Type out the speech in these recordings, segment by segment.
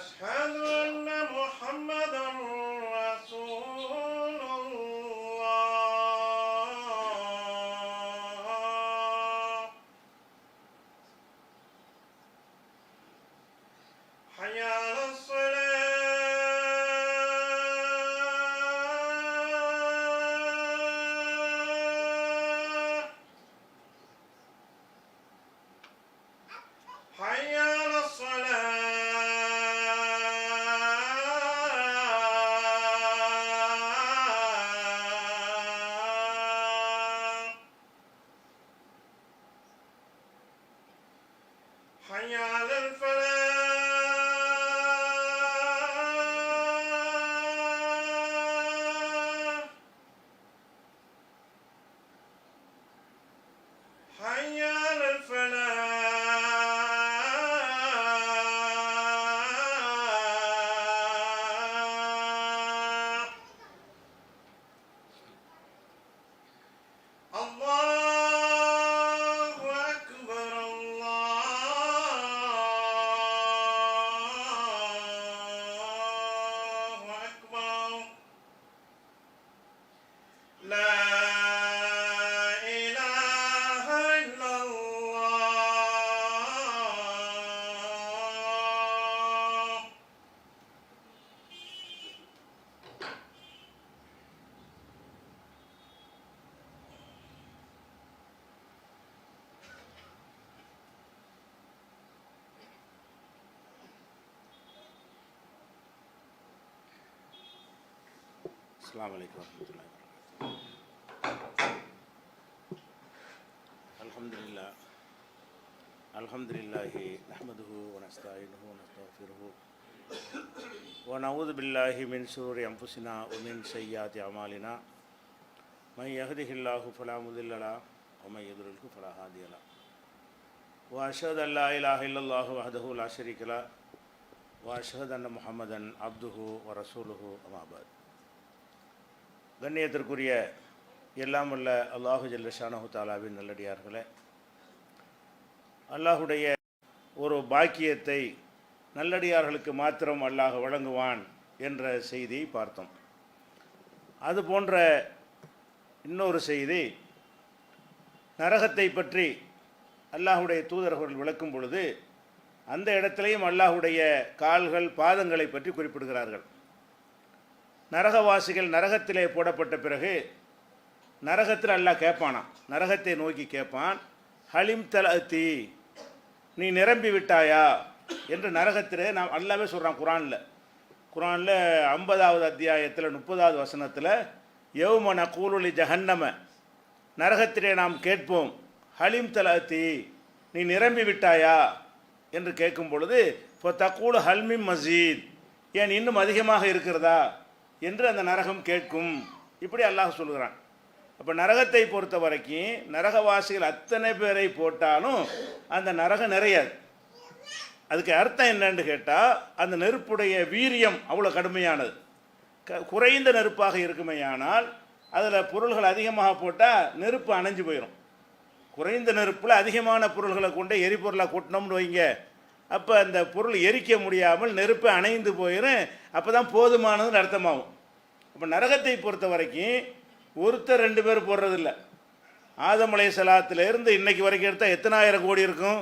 أشهد أن محمدا رسول الله. حي على الصلاة. حي على الصلاة. حي على الفلاح. حي على الفلاح. الله أكبر الله أكبر. لا إله إلا الله. السلام عليكم ورحمة الله وبركاته. الحمد لله نحمده ونستعينه ونستغفره ونعوذ بالله من شرور أنفسنا ومن سيئات أعمالنا. من يهده الله فلا مضل له ومن يضلل فلا هادي له. وأشهد أن لا إله إلا الله وحده لا شريك له وأشهد أن محمدا عبده ورسوله أما بعد. கண்ணியத்திற்குரிய எல்லாம் வல்ல அல்லாஹு ஜல்ல ஷானஹு தஆலாவின் நல்லடியார்களே, அல்லாஹுடைய ஒரு பாக்கியத்தை நல்லடியார்களுக்கு மாத்திரம் அல்லாஹ் வழங்குவான் என்ற செய்தியை பார்த்தோம். அது போன்ற இன்னொரு செய்தி, நரகத்தை பற்றி அல்லாஹுடைய தூதர்கள் விளக்கும் பொழுது அந்த இடத்திலையும் அல்லாஹுடைய கால்கள் பாதங்களை பற்றி குறிப்பிடுகிறார்கள். நரகவாசிகள் நரகத்திலே போடப்பட்ட பிறகு நரகத்தில் அல்லாஹ் கேட்பானாம், நரகத்தை நோக்கி கேட்பான், ஹலிம் தலத்தி, நீ நிரம்பி விட்டாயா என்று நரகத்திலே நாம் அல்லாவே சொல்கிறான். குரானில் 50வது அத்தியாயத்தில் 30வது வசனத்தில் யௌம நகூலுலி ஜஹன்னம, நரகத்திலே நாம் கேட்போம், ஹலிம் தலத்தி, நீ நிரம்பி விட்டாயா என்று கேட்கும் பொழுது இப்போ தக்கூலு ஹல்மிம் மசீத், ஏன் இன்னும் அதிகமாக இருக்கிறதா என்று அந்த நரகம் கேட்கும். இப்படி அல்லாஹ் சொல்கிறான். அப்போ நரகத்தை பொறுத்த வரைக்கும் நரகவாசிகள் அத்தனை பேரை போட்டாலும் அந்த நரகம் நிறையாது. அதுக்கு அர்த்தம் என்னன்னு கேட்டால், அந்த நெருப்புடைய வீரியம் அவ்வளோ கடுமையானது. குறைந்த நெருப்பாக இருக்குமையானால் அதில் பொருள்கள் அதிகமாக போட்டால் நெருப்பு அணைஞ்சு போயிடும். குறைந்த நெருப்பில் அதிகமான பொருள்களை கொண்டு எரிபொருளாக கூட்டினோம்னு வைங்க, அப்போ அந்த பொருள் எரிக்க முடியாமல் நெருப்பு அணைந்து போயிடும். அப்போ தான் போதுமானதுன்னு அர்த்தமாகும். அப்போ நரகத்தை பொறுத்த வரைக்கும் ஒருத்தர் 2 பேர் போடுறதில்ல. ஆதம் அலைஹிஸ்ஸலாத்திலிருந்து இன்னைக்கு வரைக்கும் எடுத்தால் எத்தனாயிரம் கோடி இருக்கும்?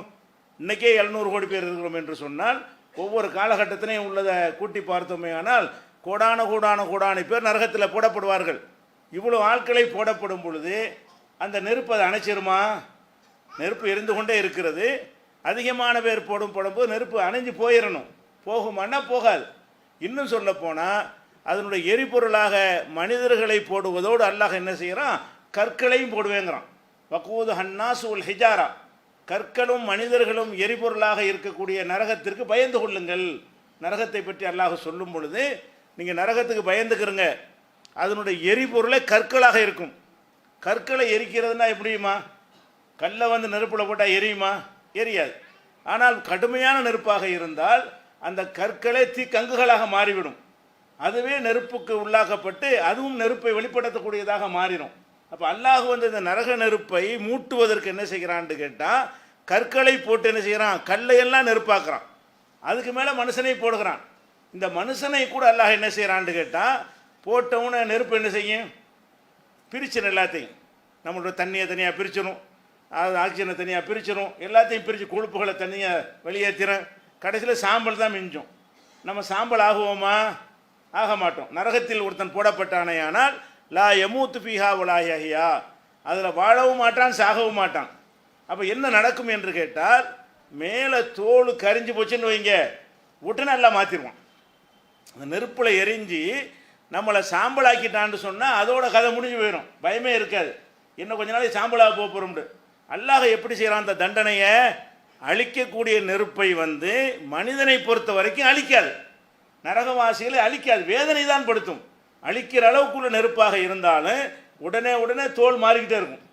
இன்றைக்கே 700 கோடி பேர் இருக்கிறோம் என்று சொன்னால், ஒவ்வொரு காலகட்டத்திலையும் உள்ளதை கூட்டி பார்த்தோமே ஆனால் கோடான பேர் நரகத்தில் போடப்படுவார்கள். இவ்வளோ ஆட்களை போடப்படும் பொழுது அந்த நெருப்பு அதை அணைச்சிருமா? நெருப்பு எரிந்து கொண்டே இருக்கிறது. அதிகமான பேர் போடும்போது நெருப்பு அணைஞ்சு போயிடணும். போகுமானா போகாது. இன்னும் சொல்ல போனால் அதனுடைய எரிபொருளாக மனிதர்களை போடுவதோடு அல்லாஹ் என்ன செய்கிறான், கற்களையும் போடுவேங்கிறான். வக்கூது ஹன்னாசு உல் ஹிஜாரா, கற்களும் மனிதர்களும் எரிபொருளாக இருக்கக்கூடிய நரகத்திற்கு பயந்து கொள்ளுங்கள். நரகத்தை பற்றி அல்லாஹ் சொல்லும் பொழுது நீங்கள் நரகத்துக்கு பயந்துக்கிறங்க. அதனுடைய எரிபொருளை கற்களாக இருக்கும். கற்களை எரிக்கிறதுனா எப்படியுமா? கல்லை நெருப்பில் போட்டால் எரியுமா? எரியாது. ஆனால் கடுமையான நெருப்பாக இருந்தால் அந்த கற்களே கங்குகளாக மாறிவிடும். அதுவே நெருப்புக்கு உள்ளாக்கப்பட்டு அதுவும் நெருப்பை வெளிப்படுத்தக்கூடியதாக மாறிடும். அப்போ அல்லாஹ் இந்த நரக நெருப்பை மூட்டுவதற்கு என்ன செய்கிறான்னு கேட்டால், கற்களை போட்டு என்ன செய்கிறான், கல்லையெல்லாம் நெருப்பாக்குறான். அதுக்கு மேலே மனுஷனை போடுகிறான். இந்த மனுஷனை கூட அல்லாஹ் என்ன செய்கிறான்னு கேட்டால், போட்டவுன்னு நெருப்பு என்ன செய்யும்? பிரிச்சிடும் எல்லாத்தையும். நம்மளோட தண்ணியை தனியாக பிரிச்சிடும், அது ஆக்சிஜனை தனியாக பிரிச்சிடும், எல்லாத்தையும் பிரித்து கொழுப்புகளை தனியாக வெளியேற்றிடும். கடைசியில் சாம்பல் தான் மிஞ்சும். நம்ம சாம்பல் ஆகுவோமா? ஆக மாட்டோம். நரகத்தில் ஒருத்தன் போடப்பட்டானேயானால் லா யமூத்து ஃபீஹா வலா யஹ்யா, அதில் வாழவும் மாட்டான், சாகவும் மாட்டான். அப்போ என்ன நடக்கும் என்று கேட்டால், மேலே தோல் கரிஞ்சு போச்சுன்னு வைங்க, உடனே நல்லா மாற்றிடுவான். அந்த நெருப்பில் எரிஞ்சு நம்மளை சாம்பலாக்கிட்டான்னு சொன்னால் அதோட கதை முடிஞ்சு போயிடும், பயமே இருக்காது. இன்னும் கொஞ்ச நாளைக்கு சாம்பலாக போகிறோம்னு. அல்லாஹ் எப்படி செய்கிறான்? அந்த தண்டனையை அழிக்கக்கூடிய நெருப்பை மனிதனை பொறுத்த வரைக்கும் அழிக்காது, நரகவாசிகளை அழிக்காது, வேதனை தான் படுத்தும். அழிக்கிற அளவுக்குள்ள நெருப்பாக இருந்தாலும் உடனே தோல் மாறிக்கிட்டே இருக்கும்.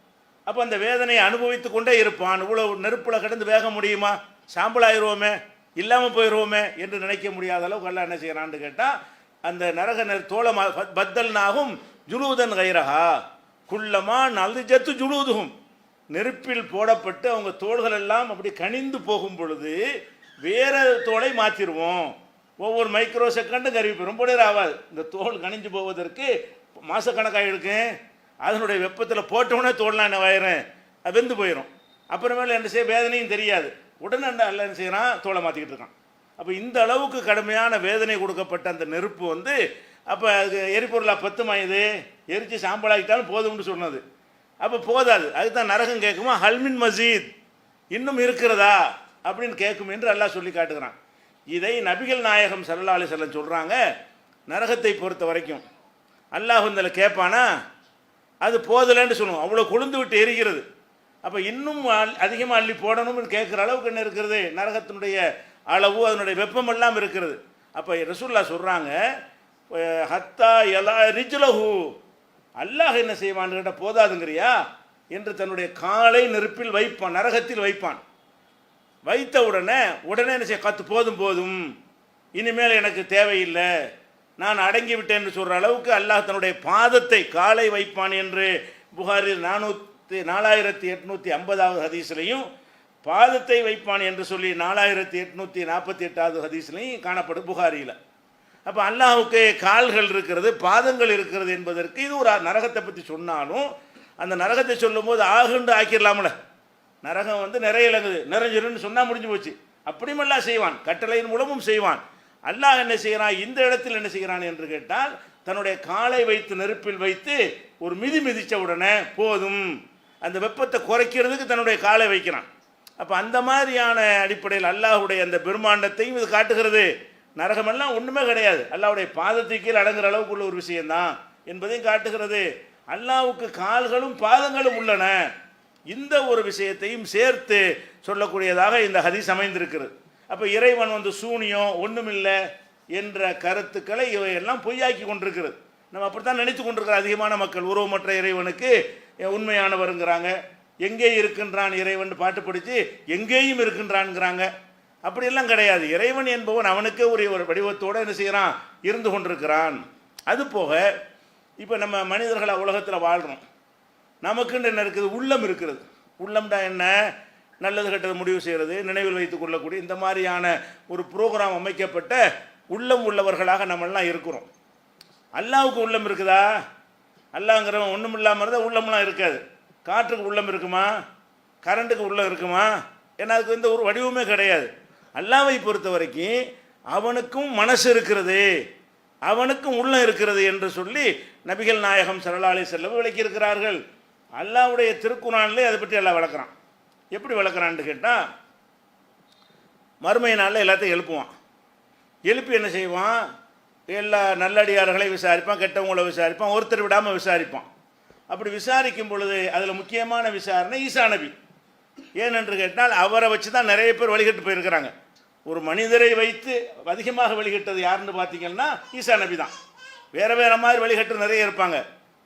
அப்போ அந்த வேதனையை அனுபவித்து கொண்டே இருப்பான். இவ்வளோ நெருப்பில் கிடந்து வேக முடியுமா? சாம்பலாயிருவோமே, இல்லாமல் போயிடுவோமே என்று நினைக்க முடியாத அளவுக்கு எல்லாம் என்ன செய்கிறான்னு கேட்டால், அந்த நரக தோலை பத்தல்னாகும் ஜுலூதன் கைரஹா குள்ளமா நல்ஜத்து ஜுலூதுகும், நெருப்பில் போடப்பட்டு அவங்க தோள்கள் எல்லாம் அப்படி கனிந்து போகும் பொழுது வேற தோலை மாற்றிடுவோம். ஒவ்வொரு மைக்ரோ செகண்டும் கருவிப்போம், ரொம்ப நேரம் ஆகாது. இந்த தோல் கனிஞ்சு போவதற்கு மாதக்கணக்காக இருக்கும். அதனுடைய வெப்பத்தில் போட்டவுடனே தோல்லாம் என்ன ஆயிரும்? அது வெந்து போயிடும். அப்புறமேல என்ன செய்ய வேதனையும் தெரியாது. உடனே அல்ல என்ன செய்யறான்? தோலை மாற்றிக்கிட்டு இருக்கான். அப்போ இந்த அளவுக்கு கடுமையான வேதனை கொடுக்கப்பட்ட அந்த நெருப்பு அப்போ அது எரிபொருளாக பத்துமா? இது எரித்து சாம்பலாகிட்டாலும் போதும்னு சொன்னது. அப்போ போதாது. அதுதான் நரகம் கேட்குமா, ஹல்மின் மசீத், இன்னும் இருக்கிறதா அப்படின்னு கேட்கும் என்று அல்லாஹ் சொல்லி காட்டுகிறான். இதை நபிகள் நாயகம் ஸல்லல்லாஹு அலைஹி வஸல்லம் சொல்கிறாங்க. நரகத்தை பொறுத்த வரைக்கும் அல்லாஹ் இதில் கேட்பானா? அது போதலைன்னு சொல்லுவோம், அவ்வளோ கொழுந்து விட்டு எரிகிறது. அப்போ இன்னும் அதிகமாக அள்ளி போடணும்னு கேட்குற அளவுக்கு என்ன இருக்கிறது? நரகத்தினுடைய அளவு, அதனுடைய வெப்பமெல்லாம் இருக்கிறது. அப்போ ரசூலுல்லாஹ் சொல்கிறாங்க, ஹத்தா எலா ரிஜ்லஹு, அல்லாஹ் என்ன செய்வான்னு கேட்டால் போதாதுங்கிறியா என்று தன்னுடைய காலை நெருப்பில் வைப்பான், நரகத்தில் வைப்பான். வைத்த உடனே என்ன செய்ய? கத்து போதும் போதும், இனிமேல் எனக்கு தேவையில்லை, நான் அடங்கி விட்டேன் என்று சொல்கிற அளவுக்கு அல்லாஹ் தன்னுடைய பாதத்தை காலை வைப்பான் என்று புகாரில் 4850வது ஹதீஸ்லையும், பாதத்தை வைப்பான் என்று சொல்லி 4848வது ஹதீஸ்லையும் காணப்படும் புகாரியில். அப்போ அல்லாஹுக்கு கால்கள் இருக்கிறது, பாதங்கள் இருக்கிறது என்பதற்கு இது ஒரு நரகத்தை பற்றி சொன்னாலும், அந்த நரகத்தை சொல்லும் போது ஆகுண்டு ஆக்கிடலாம்ல. நரகம் நிறைய இலங்குது, நிறைஞ்சிருன்னு சொன்னால் முடிஞ்சு போச்சு. அப்படியுமெல்லாம் செய்வான், கட்டளையின் மூலமும் செய்வான். அல்லாஹ் என்ன செய்கிறான்? இந்த இடத்தில் என்ன செய்கிறான் என்று கேட்டால், தன்னுடைய காலை வைத்து நெருப்பில் வைத்து ஒரு மிதிச்ச உடனே போதும், அந்த வெப்பத்தை குறைக்கிறதுக்கு தன்னுடைய காலை வைக்கிறான். அப்போ அந்த மாதிரியான அடிப்படையில் அல்லாஹுடைய அந்த பெருமாண்டத்தையும் இது காட்டுகிறது. நரகமெல்லாம் ஒன்றுமே கிடையாது, அல்லாஹ்வுடைய பாதத்துக்கு கீழ் அடங்குற அளவுக்கு உள்ள ஒரு விஷயம்தான் என்பதையும் காட்டுகிறது. அல்லாஹ்வுக்கு கால்களும் பாதங்களும் உள்ளன, இந்த ஒரு விஷயத்தையும் சேர்த்து சொல்லக்கூடியதாக இந்த ஹதீஸ் அமைந்திருக்கிறது. அப்போ இறைவன் சூனியம் ஒன்றுமில்லை என்ற கருத்துக்களை இவையெல்லாம் பொய்யாக்கி கொண்டிருக்கிறது. நம்ம அப்படித்தான் நினைத்து கொண்டிருக்கிற அதிகமான மக்கள். உருவமற்ற இறைவனுக்கு உண்மையானவருங்கிறாங்க, எங்கே இருக்கின்றான் இறைவன் பாட்டு படித்து எங்கேயும் இருக்கின்றான்ங்கிறாங்க. அப்படியெல்லாம் கிடையாது. இறைவன் என்பவன் அவனுக்கே ஒரு வடிவத்தோடு என்ன செய்கிறான்? இருந்து கொண்டிருக்கிறான். அது போக இப்போ நம்ம மனிதர்களாக உலகத்தில் வாழ்கிறோம், நமக்குன்னு என்ன இருக்குது? உள்ளம் இருக்கிறது. உள்ளம்டா என்ன? நல்லது கெட்டது முடிவு செய்கிறது, நினைவில் வைத்துக் கொள்ளக்கூடிய இந்த மாதிரியான ஒரு ப்ரோக்ராம் அமைக்கப்பட்ட உள்ளம் உள்ளவர்களாக நம்மெல்லாம் இருக்கிறோம். அல்லாஹ்வுக்கு உள்ளம் இருக்குதா? அல்லாஹ்ங்கிறவன் ஒன்றும் இல்லாமல் இருந்தால் உள்ளம்லாம் இருக்காது. காற்றுக்கு உள்ளம் இருக்குமா? கரண்ட்டுக்கு உள்ளம் இருக்குமா? ஏன்னா அதுக்கு எந்த ஒரு வடிவமே கிடையாது. அல்லாஹ்வை பொறுத்த வரைக்கும் அவனுக்கும் மனசு இருக்கிறது, அவனுக்கும் உள்ளம் இருக்கிறது என்று சொல்லி நபிகள் நாயகம் ஸல்லல்லாஹு அலைஹி வஸல்லம் விளக்கியிருக்கிறார்கள். அல்லாஹ்வுடைய திருக்குர்ஆனிலே அதை பற்றி எல்லாம் விளக்குறான். எப்படி விளக்குறான்னு கேட்டால், மறுமை நாளில் எல்லாத்தையும் எழுப்புவான். எழுப்பி என்ன செய்வான்? எல்லா நல்லடியார்களை விசாரிப்பான், கெட்டவங்களை விசாரிப்பான், ஒருத்தர் விடாமல் விசாரிப்பான். அப்படி விசாரிக்கும் பொழுது அதில் முக்கியமான விசாரணை ஈசா நபி. ஏனென்று கேட்டால் அவரை வச்சு தான் நிறைய பேர் வழிகட்டு போயிருக்கிறாங்க. ஒரு மனிதரை வைத்து அதிகமாக வழிகட்டது யாருன்னு பார்த்தீங்கன்னா ஈசா நபி தான். வேறு மாதிரி வழிகட்டு நிறைய இருப்பாங்க.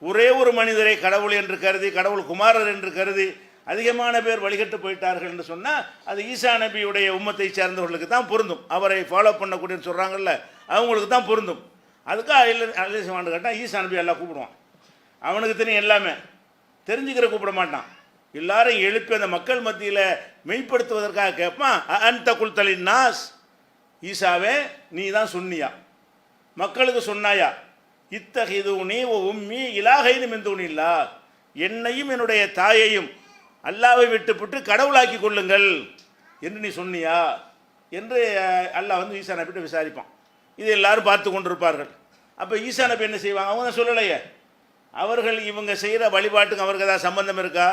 ஒரே ஒரு மனிதரை கடவுள் என்று கருதி, கடவுள் குமாரர் என்று கருதி அதிகமான பேர் வழிகட்டு போயிட்டார்கள் என்று சொன்னால் அது ஈசா நபியுடைய உம்மத்தை சேர்ந்தவர்களுக்கு தான் பொருந்தும். அவரை ஃபாலோ பண்ணக்கூடியன்னு சொல்கிறாங்கல்ல, அவங்களுக்கு தான் பொருந்தும். அதுக்காக இல்லை செய்வான்னு கேட்டால் ஈசா நபி எல்லாம் கூப்பிடுவான். அவனுக்கு தெரியும், எல்லாமே தெரிஞ்சுக்கிற கூப்பிட மாட்டான். எல்லாரும் எழுப்பி அந்த மக்கள் மத்தியில் மெய்ப்படுத்துவதற்காக கேட்பான். அந்த குல்தலின் நாஸ், ஈசாவே நீ தான் சொன்னியா, மக்களுக்கு சொன்னாயா, இத்தஹிதுனி ஓ உம்மி இலாஹைனி மின் தூனில்லா, என்னையும் என்னுடைய தாயையும் அல்லாவை விட்டுவிட்டு கடவுளாக்கி கொள்ளுங்கள் என்று நீ சொன்னியா என்று அல்லாஹ் வந்து ஈசா நபிட்ட விசாரிப்பான். இது எல்லாரும் பார்த்து கொண்டிருப்பார்கள். அப்போ ஈசா நபி என்ன செய்வாங்க? அவங்க தான் சொல்லலையே. அவர்கள் இவங்க செய்கிற வழிபாட்டுக்கு அவருக்கு ஏதாவது சம்பந்தம் இருக்கா?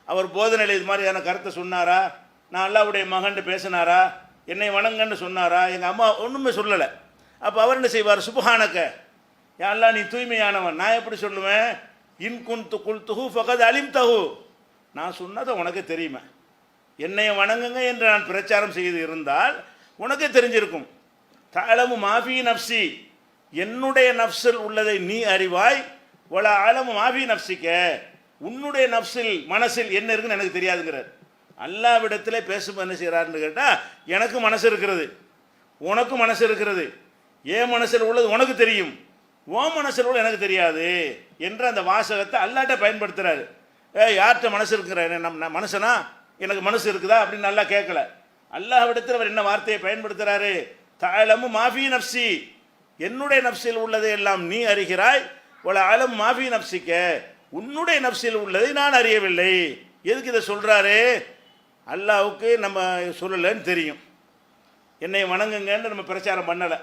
அவர் போதனையில் இது மாதிரியான கருத்தை சொன்னாரா? நான் அல்லாவுடைய மகன்ட்டு பேசினாரா? என்னை வணங்கன்னு சொன்னாரா? எங்கள் அம்மா ஒன்றுமே சொல்லலை. அப்போ அவர் என்ன செய்வார்? சுபஹானக்க, யா அல்லாஹ் நீ தூய்மையானவன், நான் எப்படி சொல்லுவேன்? இன் குன்து குல்துஹு ஃபகத் அலிம் தஹு, நான் சொன்னதை உனக்கு தெரியுமா, என்னை வணங்குங்க என்று நான் பிரச்சாரம் செய்து இருந்தால் உனக்கே தெரிஞ்சிருக்கும். தஅலமு மாஃபி நஃப்சி, என்னுடைய நஃப்ஸில் உள்ளதை நீ அறிவாய். வல அலமு மாஃபி நஃப்சிக்க, உன்னுடைய நஃப்ஸில் மனசில் என்ன இருக்குன்னு எனக்கு தெரியாதுங்கிறார். அல்லாவிடத்திலே பேசும் என்ன செய்கிறாருன்னு கேட்டால், எனக்கு மனசு இருக்கிறது, உனக்கு மனசு இருக்கிறது, ஏன் மனசில் உள்ளது உனக்கு தெரியும், ஓ மனசில் உள்ள எனக்கு தெரியாது என்ற அந்த வாசகத்தை அல்லாட்ட பயன்படுத்துகிறாரு. யார்கிட்ட மனசு இருக்கிற மனுஷனா, எனக்கு மனசு இருக்குதா அப்படின்னு நல்லா கேட்கல. அல்லாஹ்விடத்தில் அவர் என்ன வார்த்தையை பயன்படுத்துகிறாரு? தஅலமு மாஃபி நஃப்சி, என்னுடைய நஃப்ஸில் உள்ளதை எல்லாம் நீ அறிகிறாய். வல அலம் மாஃபி நஃப்சிக்க, உன்னுடைய நஃப்ஸில் உள்ளதை நான் அறியவில்லை. எதுக்கு இதை சொல்கிறாரு? அல்லாஹ்வுக்கு நம்ம சொல்லலைன்னு தெரியும். என்னை வணங்குங்கன்னு நம்ம பிரச்சாரம் பண்ணலை,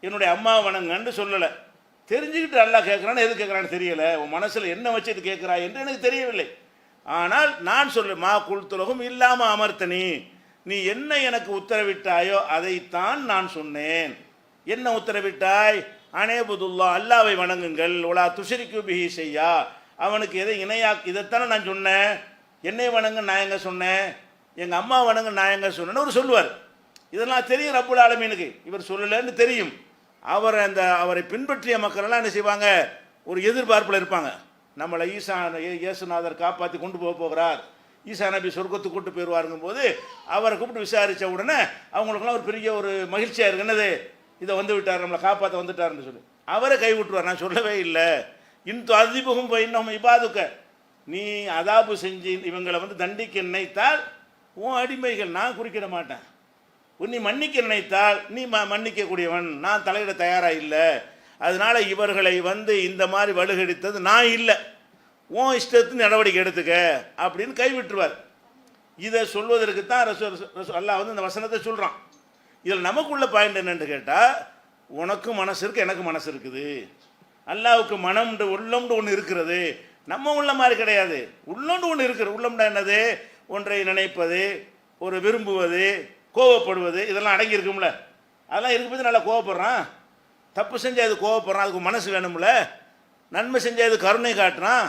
என்னுடைய அம்மா வணங்கன்னு சொல்லலை. தெரிஞ்சுக்கிட்டு அல்லாஹ் கேட்குறான்னு எது கேட்குறான்னு தெரியலை. உன் மனசில் என்ன வச்சு இது கேட்குறாய் என்று எனக்கு தெரியவில்லை. ஆனால் நான் சொல்ல மா குல்துலகும் இல்லாமல் அமர்த்தனி, நீ என்ன எனக்கு உத்தரவிட்டாயோ அதைத்தான் நான் சொன்னேன். என்ன உத்தரவிட்டாய்? அனேபுதுல்லா, அல்லாவை வணங்குங்கள். உலா துஷரிக்கு பிஹி செய்யா, அவனுக்கு எதை இதைத்தானே நான் சொன்னேன். என்னை வணங்க நான் எங்கே சொன்னேன்? எங்கள் அம்மா வணங்க நான் எங்கே சொன்னேன்னு அவர் சொல்லுவார். இதெல்லாம் தெரியும் ரப்புல் ஆலமீனுக்கு, இவர் சொல்லலைன்னு தெரியும். அவரை பின்பற்றிய மக்களெல்லாம் என்ன செய்வாங்க? ஒரு எதிர்பார்ப்பில் இருப்பாங்க. நம்மளை இயேசுநாதர் காப்பாற்றி கொண்டு போகிறார், ஈசா நபி சொர்க்கத்துக்கு கூட்டு போயிடுவாருங்கும் போது அவரை கூப்பிட்டு விசாரித்த உடனே அவங்களுக்குலாம் ஒரு பெரிய ஒரு மகிழ்ச்சியாக இருக்கு. என்னது, இதை வந்து விட்டார், நம்மளை காப்பாற்ற வந்துட்டார்னு சொல்லி அவரை கை விட்டுருவார். நான் சொல்லவே இல்லை. இன்து அதிபகும் இன்னும் இபாதுக்க, நீ அதாபு செஞ்சு இவங்களை வந்து தண்டிக்க நினைத்தால் உன் அடிமைகள், நான் குறிக்கிட மாட்டேன். நீ மன்னிக்க நினைத்தால் நீ மன்னிக்கக்கூடியவன், நான் தலையிட தயாராக இல்லை. அதனால் இவர்களை வந்து இந்த மாதிரி வலுகடித்தது நான் இல்லை, உன் இஷ்டத்துக்கு நடவடிக்கை எடுத்துக்க அப்படின்னு கைவிட்டுருவார். இதை சொல்வதற்கு தான் அல்லாஹ் வந்து இந்த வசனத்தை சொல்கிறான். இதில் நமக்குள்ள பாயிண்ட் என்னென்னு கேட்டால், உனக்கும் மனசு இருக்குது, எனக்கு மனசு இருக்குது. அல்லாஹ்வுக்கு மனம்ண்டு உள்ளம்ண்டு ஒன்று இருக்கிறது, நம்ம உள்ள மாதிரி கிடையாது. உள்ளம்ண்டு ஒன்று இருக்குது. உள்ளம்டா என்னது? ஒன்றை நினைப்பது, ஒரு விரும்புவது, கோவப்படுவது, இதெல்லாம் அடங்கியிருக்கும்ல. அதெல்லாம் இருக்கும்போது நல்லா கோவப்படுறான். தப்பு செஞ்சால் அது கோவப்படுறான், அதுக்கு மனசு வேணும்ல. நன்மை செஞ்சால் அது கருணை காட்டுறான்,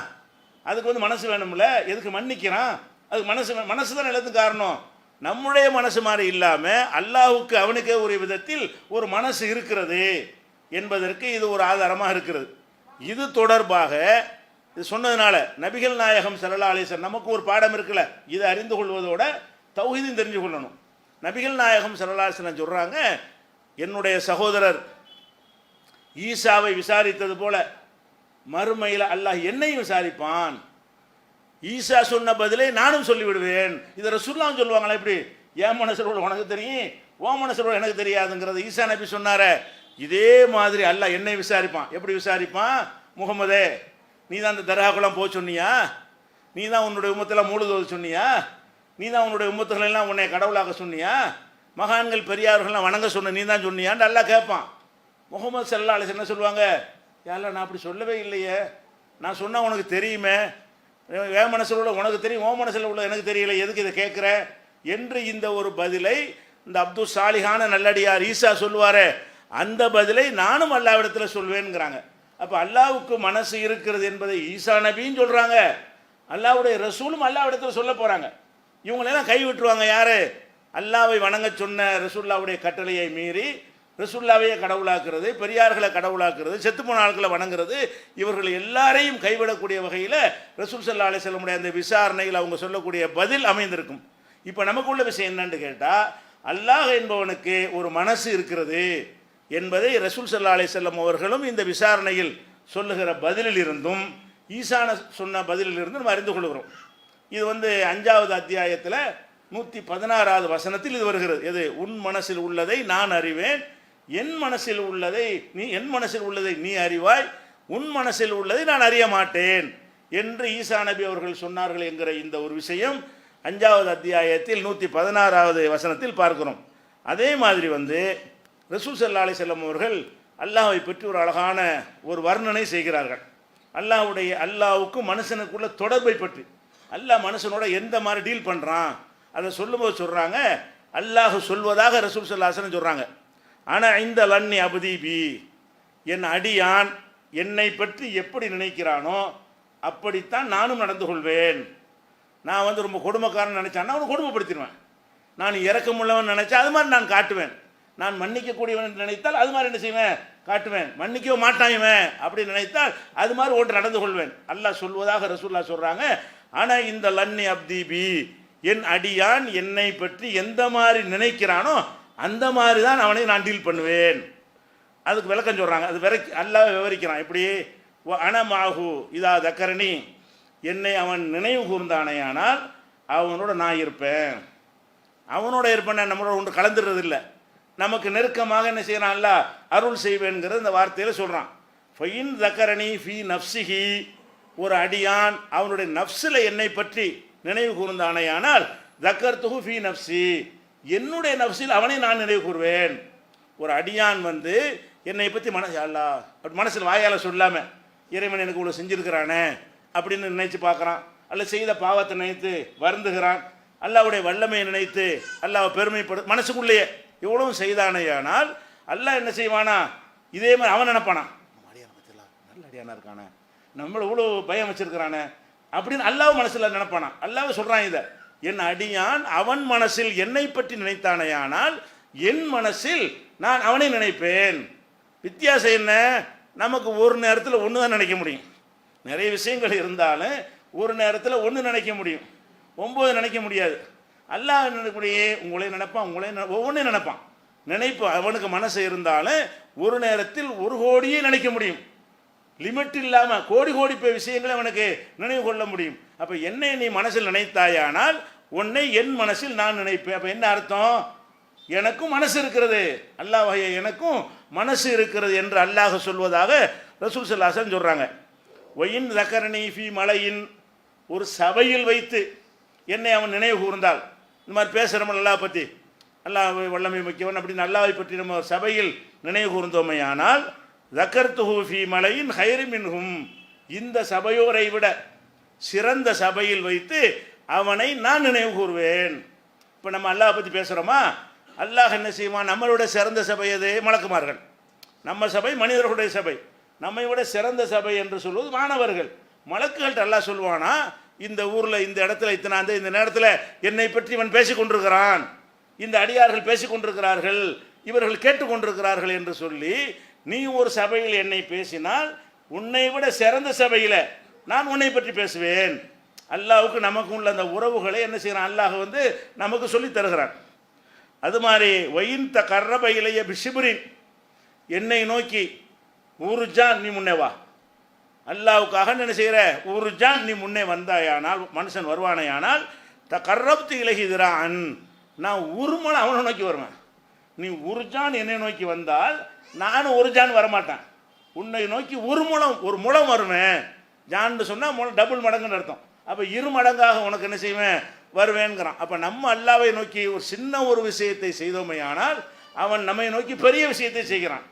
அதுக்கு வந்து மனசு வேணும்ல. எதுக்கு மன்னிக்கிறான், அதுக்கு மனசு தான் எல்லாத்துக்கும் காரணம். நம்முடைய மனசு மாதிரி இல்லாமல் அல்லாஹ்வுக்கு அவனுக்கே ஒரு விதத்தில் ஒரு மனசு இருக்கிறது என்பதற்கு இது ஒரு ஆதாரமாக இருக்கிறது. இது தொடர்பாக இது சொன்னதுனால நபிகள் நாயகம் ஸல்லல்லாஹு அலைஹி வஸல்லம் நமக்கு ஒரு பாடம் இருக்குல்ல, இதை அறிந்து கொள்வதோட தௌஹீதையும் தெரிஞ்சு கொள்ளணும். நபிகள் நாயகம் ஸல்லல்லாஹு அலைஹி வஸல்லம் சொல்கிறாங்க, என்னுடைய சகோதரர் ஈசாவை விசாரித்தது போல மறுமையில் அல்லாஹ் என்னையும் விசாரிப்பான். ஈசா சொன்ன பதிலை நானும் சொல்லிவிடுவேன். இதை ரசூலுல்லாஹ் சொல்லுவாங்களா? இப்படி என் மனசோட உனக்கு தெரியும், ஓ மனசோட எனக்கு தெரியாதுங்கிறது ஈசா நபி சொன்னார. இதே மாதிரி அல்லாஹ் என்னை விசாரிப்பான். எப்படி விசாரிப்பான்? முகமதே, நீ தான் அந்த தர்காக்குலாம் போக சொன்னியா? நீ தான் உன்னுடைய உம்மத்தெல்லாம் மூடுதோது சொன்னியா? நீ தான் உன்னுடைய உம்மத்துகளெல்லாம் உன்னை கடவுளாக சொன்னியா? மகான்கள் பெரியார்கள்லாம் வணங்க சொன்ன நீ தான் சொன்னியான்னு அல்லாஹ் கேட்பான். முகமது ஸல்லல்லாஹு அலைஹி வஸல்லம் என்ன சொல்லுவாங்க? யாரெல்லாம் நான் அப்படி சொல்லவே இல்லையே, நான் சொன்னால் உனக்கு தெரியுமே, என் மனசில் உள்ள உனக்கு தெரியும், ஓ மனசில் உள்ள எனக்கு தெரியல, எதுக்கு இதை கேட்குற என்று இந்த ஒரு பதிலை இந்த அப்துல் சாலிஹான நல்லடியார் ஈசா சொல்லுவாரே, அந்த பதிலை நானும் அல்லாஹ்விடத்தில் சொல்வேங்கிறாங்க. அப்போ அல்லாஹ்வுக்கு மனசு இருக்கிறது என்பதை ஈசா நபியும் சொல்கிறாங்க, அல்லாஹ்வுடைய ரசூலும் அல்லாஹ்விடத்தில் சொல்ல போகிறாங்க. இவங்களெல்லாம் கை விட்டுருவாங்க. யார்? அல்லாஹ்வை வணங்க சொன்ன ரசூலுல்லாஹ்வுடைய கட்டளையை மீறி ரசூலுல்லாஹ்வையே கடவுளாக்குறது, பெரியார்களை கடவுளாக்குறது, செத்துப்போன ஆட்களை வணங்குறது, இவர்கள் எல்லாரையும் கைவிடக்கூடிய வகையில் ரசூல் ஸல்லல்லாஹு அலைஹி வஸல்லம் அந்த விசாரணையில் அவங்க சொல்லக்கூடிய பதில் அமைந்திருக்கும். இப்போ நமக்குள்ள விஷயம் என்னன்னு கேட்டால், அல்லாஹ் என்பவனுக்கு ஒரு மனசு இருக்கிறது என்பதை ரசூல் ஸல்லல்லாஹு அலைஹி வஸல்லம் அவர்களும் இந்த விசாரணையில் சொல்லுகிற பதிலில் இருந்தும் ஈசான சொன்ன பதிலில் இருந்து நம்ம அறிந்து கொள்கிறோம். இது 5வது அத்தியாயத்தில் 116வது வசனத்தில் இது வருகிறது. எது? உன் மனசில் உள்ளதை நான் அறிவேன், என் மனசில் உள்ளதை நீ அறிவாய், உன் மனசில் உள்ளதை நான் அறிய மாட்டேன் என்று ஈசா நபி அவர்கள் சொன்னார்கள் என்கிற இந்த ஒரு விஷயம் 5வது அத்தியாயத்தில் 116வது வசனத்தில் பார்க்கிறோம். அதே மாதிரி ரசூல் ஸல்லல்லாஹு அலைஹி வஸல்லம் அவர்கள் அல்லாஹ்வை பற்றி ஒரு அழகான ஒரு வர்ணனை செய்கிறார்கள். அல்லாஹ்வுக்கும் மனுஷனுக்குள்ள தொடர்பை பற்றி, அல்லாஹ் மனுஷனோட எந்த மாதிரி டீல் பண்ணுறான் அதை சொல்லும்போது சொல்கிறாங்க, அல்லாஹ் சொல்வதாக ரசூல் ஸல்லல்லாஹு அலைஹி வஸல்லம் சொல்கிறாங்க, ஆனால் இந்த லன்னி அபுதீபி, என் அடியான் என்னை பற்றி எப்படி நினைக்கிறானோ அப்படித்தான் நானும் நடந்து கொள்வேன். நான் ரொம்ப கொடுமைக்காரன் நினச்சான்னா அவனை கொடுமைப்படுத்திடுவேன். நான் இரக்கமுள்ளவன் நினைச்சா அது மாதிரி நான் காட்டுவேன். நான் மன்னிக்கக்கூடியவன் நினைத்தால் அது மாதிரி என்ன செய்வேன்? காட்டுவேன். மன்னிக்கவே மாட்டாயுவேன் அப்படி நினைத்தால் அது மாதிரி ஒன்று நடந்து கொள்வேன். அல்லாஹ் சொல்வதாக ரசூலுல்லாஹ் சொல்கிறாங்க, ஆனால் இந்த லன்னி அப்தீபி, என் அடியான் என்னை பற்றி எந்த மாதிரி நினைக்கிறானோ அந்த மாதிரி தான் அவனை நான் டீல் பண்ணுவேன். அதுக்கு விளக்கம் சொல்கிறாங்க. அது அல்லாஹ் விவரிக்கிறான். இப்படி அனமாகு இதா தக்கரணி, என்னை அவன் நினைவு கூர்ந்தானேயானால் அவனோட நான் இருப்பேன். அவனோட இருப்பேன், நம்மளோட ஒன்று கலந்துடுறது இல்லை. நமக்கு நெருக்கமாக என்ன செய்யறான்? அல்லாஹ் அருள் செய்வேன்கிறது இந்த வார்த்தையில் சொல்கிறான். ஃபைன் தக்கரணி ஃபி நஃப்ஸிஹி, ஒரு அடியான் அவனுடைய நஃப்ஸில் என்னை பற்றி நினைவு கூர்ந்தானேயானால் தக்கர்துஹு ஃபி நஃப்ஸி, என்னுடைய நஃப்ஸில் அவனை நான் நினைவு கூறுவேன். ஒரு அடியான் என்னை பற்றி அல்லாஹ் அப்படி மனசில் வாயால் சொல்லாமல் இறைவன் எனக்கு இவ்வளோ செஞ்சுருக்கிறானே அப்படின்னு நினைச்சு பார்க்குறான், அல்ல செய்த பாவத்தை நினைத்து வருந்துகிறான், அல்லாஹ்வுடைய வல்லமையை நினைத்து அல்லாஹ் பெருமைப்படு மனசுக்குள்ளேயே எவ்வளவும் செய்தானேயானால் அல்லாஹ் என்ன செய்வானா? இதே மாதிரி அவன் நினைப்பானா, அடியான பத்திலாம் நல்ல அடியானா இருக்கானே, நம்மளை இவ்வளோ பயம் வச்சிருக்கிறானே அப்படின்னு அல்லாஹ் மனசில் நினைப்பானா. அல்லாஹ் சொல்கிறான், இதை என் அடியான் அவன் மனசில் என்னை பற்றி நினைத்தானேயானால் என் மனசில் நான் அவனை நினைப்பேன். வித்தியாசம் என்ன? நமக்கு ஒரு நேரத்தில் ஒன்று தான் நினைக்க முடியும். நிறைய விஷயங்கள் இருந்தாலும் ஒரு நேரத்தில் ஒன்று நினைக்க முடியும், 9 நினைக்க முடியாது. அல்லாஹ் நினைக்கக்கூடிய உங்களே நினைப்பான், ஒவ்வொன்றையும் நினைப்பான். நினைப்பு அவனுக்கு மனசு இருந்தாலும் ஒரு நேரத்தில் 1 கோடியே நினைக்க முடியும். லிமிட் இல்லாமல் கோடி விஷயங்களை அவனுக்கு நினைவு கொள்ள முடியும். அப்போ என்னை நீ மனசில் நினைத்தாயானால் உன்னை என் மனசில் நான் நினைப்பேன். அப்போ என்ன அர்த்தம்? எனக்கும் மனசு இருக்கிறது, அல்லாஹ் எனக்கும் மனசு இருக்கிறது என்று அல்லாஹ் சொல்வதாக ரசூல் ஸல்லல்லாஹு அலைஹி வஸல்லம் சொல்கிறாங்க. ஒயின் தக்கரணி ஃபி மலையின், ஒரு சபையில் வைத்து என்னை அவன் நினைவு கூர்ந்தால், இந்த மாதிரி பேசுகிறோம் அல்லாஹ் பற்றி, அல்லாஹ் வல்லமை மிக்கவன் அப்படின்னு அல்லாஹை பற்றி நம்ம ஒரு சபையில் நினைவு கூர்ந்தோமையானால் தக்கர்துஹு ஃபி மலையின் ஹைரி மின்ஹும், இந்த சபையோரை விட சிறந்த சபையில் வைத்து அவனை நான் நினைவு கூறுவேன். இப்போ நம்ம அல்லாஹ் பற்றி பேசுகிறோமா, அல்லாஹ் என்ன செய்வான்? நம்மளோட சிறந்த சபை எது? மலக்குமார்கள். நம்ம சபை மனிதர்களுடைய சபை, நம்மை விட சிறந்த சபை என்று சொல்வது மாணவர்கள். மலக்குகள்கிட்ட அல்லாஹ் சொல்வானா, இந்த ஊரில் இந்த இடத்துல இத்தனாந்து இந்த நேரத்தில் என்னை பற்றி இவன் பேசி கொண்டிருக்கிறான், இந்த அடியார்கள் பேசி கொண்டிருக்கிறார்கள், இவர்கள் கேட்டுக்கொண்டிருக்கிறார்கள் என்று சொல்லி நீ ஒரு சபையில் என்னை பேசினால் உன்னை விட சிறந்த சபையில் நான் உன்னை பற்றி பேசுவேன். அல்லாஹ்வுக்கு நமக்கு உள்ள அந்த உறவுகளை என்ன செய்கிறான்? அல்லாஹ் நமக்கு சொல்லி தருகிறான். அது மாதிரி ஒயின் கர்ரப இலைய பிஷிபுரின், என்னை நோக்கி 1 ஜான் நீ முன்னே வா, அல்லாஹ்வுக்காக என்ன செய்கிற 1 ஜான் நீ முன்னே வந்தாயானால், மனுஷன் வருவானையானால் கர்ரப்து இலகிதிரான், நான் 1 முழம் அவனை நோக்கி வருவேன். நீ 1 ஜான் என்னை நோக்கி வந்தால் நானும் 1 ஜான் வரமாட்டேன், உன்னை நோக்கி 1 முழம் வருவேன். ஜான்னு சொன்னால் டபுள் மடங்குன்னு அர்த்தம். அப்போ 2 மடங்காக உனக்கு என்ன செய்வேன்? வருவேன்கிறான். அப்போ நம்ம அல்லாஹ்வை நோக்கி ஒரு சின்ன ஒரு விஷயத்தை செய்தோமையானால் அவன் நம்மை நோக்கி பெரிய விஷயத்தை செய்கிறான்.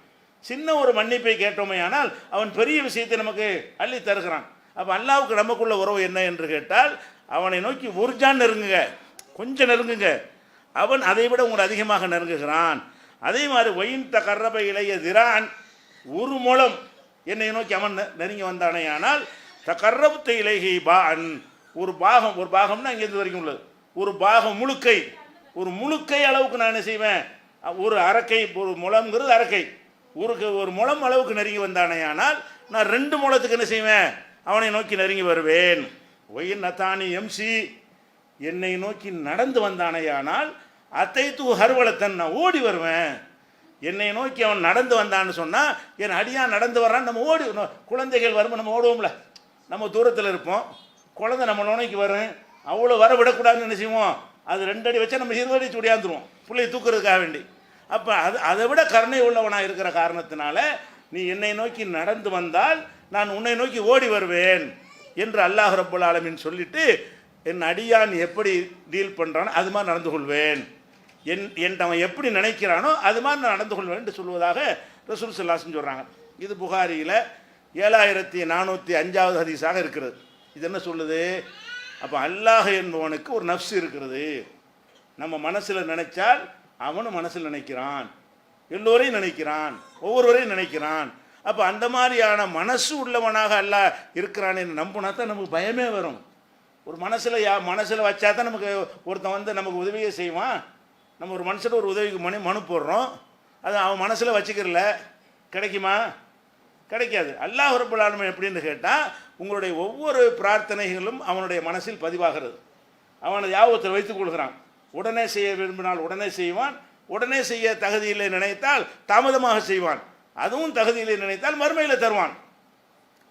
சின்ன ஒரு மன்னிப்பை கேட்டோமையானால் அவன் பெரிய விஷயத்தை நமக்கு அள்ளி தருகிறான். அப்போ அல்லாஹ்வுக்கு நமக்குள்ள உறவு என்ன என்று கேட்டால், அவனை நோக்கி 1 ஜான் நெருங்குங்க, கொஞ்சம் நெருங்குங்க, அவன் அதை விட உங்களை அதிகமாக நெருங்குகிறான். அதே மாதிரி ஒயின் கர்ரப இலைய திரான், 1 முழம் என்னை நோக்கி அவன் நெருங்கி வந்தானேயானால் கர்ரப்து இலைஹி பான், ஒரு பாகம்னா இங்கேருந்து வரைக்கும் உள்ளது, ஒரு பாகம் முழுக்கை அளவுக்கு நான் என்ன செய்வேன்? ஒரு அரக்கை, ஒரு முழம்ங்கிறது அரக்கை, ஒரு முழம் அளவுக்கு நெருங்கி வந்தானேயானால் நான் 2 முழத்துக்கு என்ன செய்வேன்? அவனை நோக்கி நெருங்கி வருவேன். ஒயின் நத்தானி எம்சி, என்னை நோக்கி நடந்து வந்தானேயானால் அத்தைத்து ஹர்வலத்தன், நான் ஓடி வருவேன். என்னை நோக்கி அவன் நடந்து வந்தான்னு சொன்னால், என் அடியான் நடந்து வர்றான், நம்ம ஓடி, குழந்தைகள் வரும்போது நம்ம ஓடுவோம்ல, நம்ம தூரத்தில் இருப்போம், குழந்தை நம்ம நோக்கி வரும், அவ்வளோ வர விடக்கூடாதுன்னு என்ன செய்வோம்? அது 2 அடி வச்சா நம்ம 20 அடி சுடியாந்துருவோம் பிள்ளையை தூக்குறதுக்காக வேண்டி. அப்போ அதை விட கருணை உள்ளவனாக இருக்கிற காரணத்தினால நீ என்னை நோக்கி நடந்து வந்தால் நான் உன்னை நோக்கி ஓடி வருவேன் என்று அல்லாஹ் ரப்பல் ஆலமீன் சொல்லிட்டு, என் அடியான் எப்படி டீல் பண்ணுறானோ அது மாதிரி நடந்து கொள்வேன், என் அவன் எப்படி நினைக்கிறானோ அது மாதிரி நான் நடந்து கொள்வேன் என்று சொல்வதாக ரசூல் ஸல்லல்லாஹு அலைஹி வஸல்லம் சொல்கிறாங்க. இது புகாரியில் 7405வது ஹதீஸாக இருக்கிறது. இது என்ன சொல்லுது? அப்போ அல்லாஹ் என்பவனுக்கு ஒரு நஃப்ஸ் இருக்கிறது. நம்ம மனசில் நினைச்சால் அவனும் மனசில் நினைக்கிறான், எல்லோரையும் நினைக்கிறான், ஒவ்வொருவரையும் நினைக்கிறான். அப்போ அந்த மாதிரியான மனசு உள்ளவனாக அல்லாஹ் இருக்கிறான்னு நம்பினா தான் நமக்கு பயமே வரும். ஒரு மனசில் வச்சா தான் நமக்கு ஒருத்தன் வந்து நமக்கு உதவியே செய்வான். நம்ம ஒரு மனுஷன் ஒரு உதவிக்கு மனு போடுறோம், அது அவன் மனசில் வச்சுக்கிறல, கிடைக்குமா? கிடைக்காது. அல்லாஹ் ரப்பல் ஆலமீன் எப்படின்னு கேட்டால், உங்களுடைய ஒவ்வொரு பிரார்த்தனைகளும் அவனுடைய மனசில் பதிவாகிறது. அவனை ஞாபகத்தில் வைத்துக் கொள்கிறான். உடனே செய்ய விரும்பினால் உடனே செய்வான், உடனே செய்ய தகுதியிலே நினைத்தால் தாமதமாக செய்வான், அதுவும் தகுதியிலே நினைத்தால் மறுமையில் தருவான்.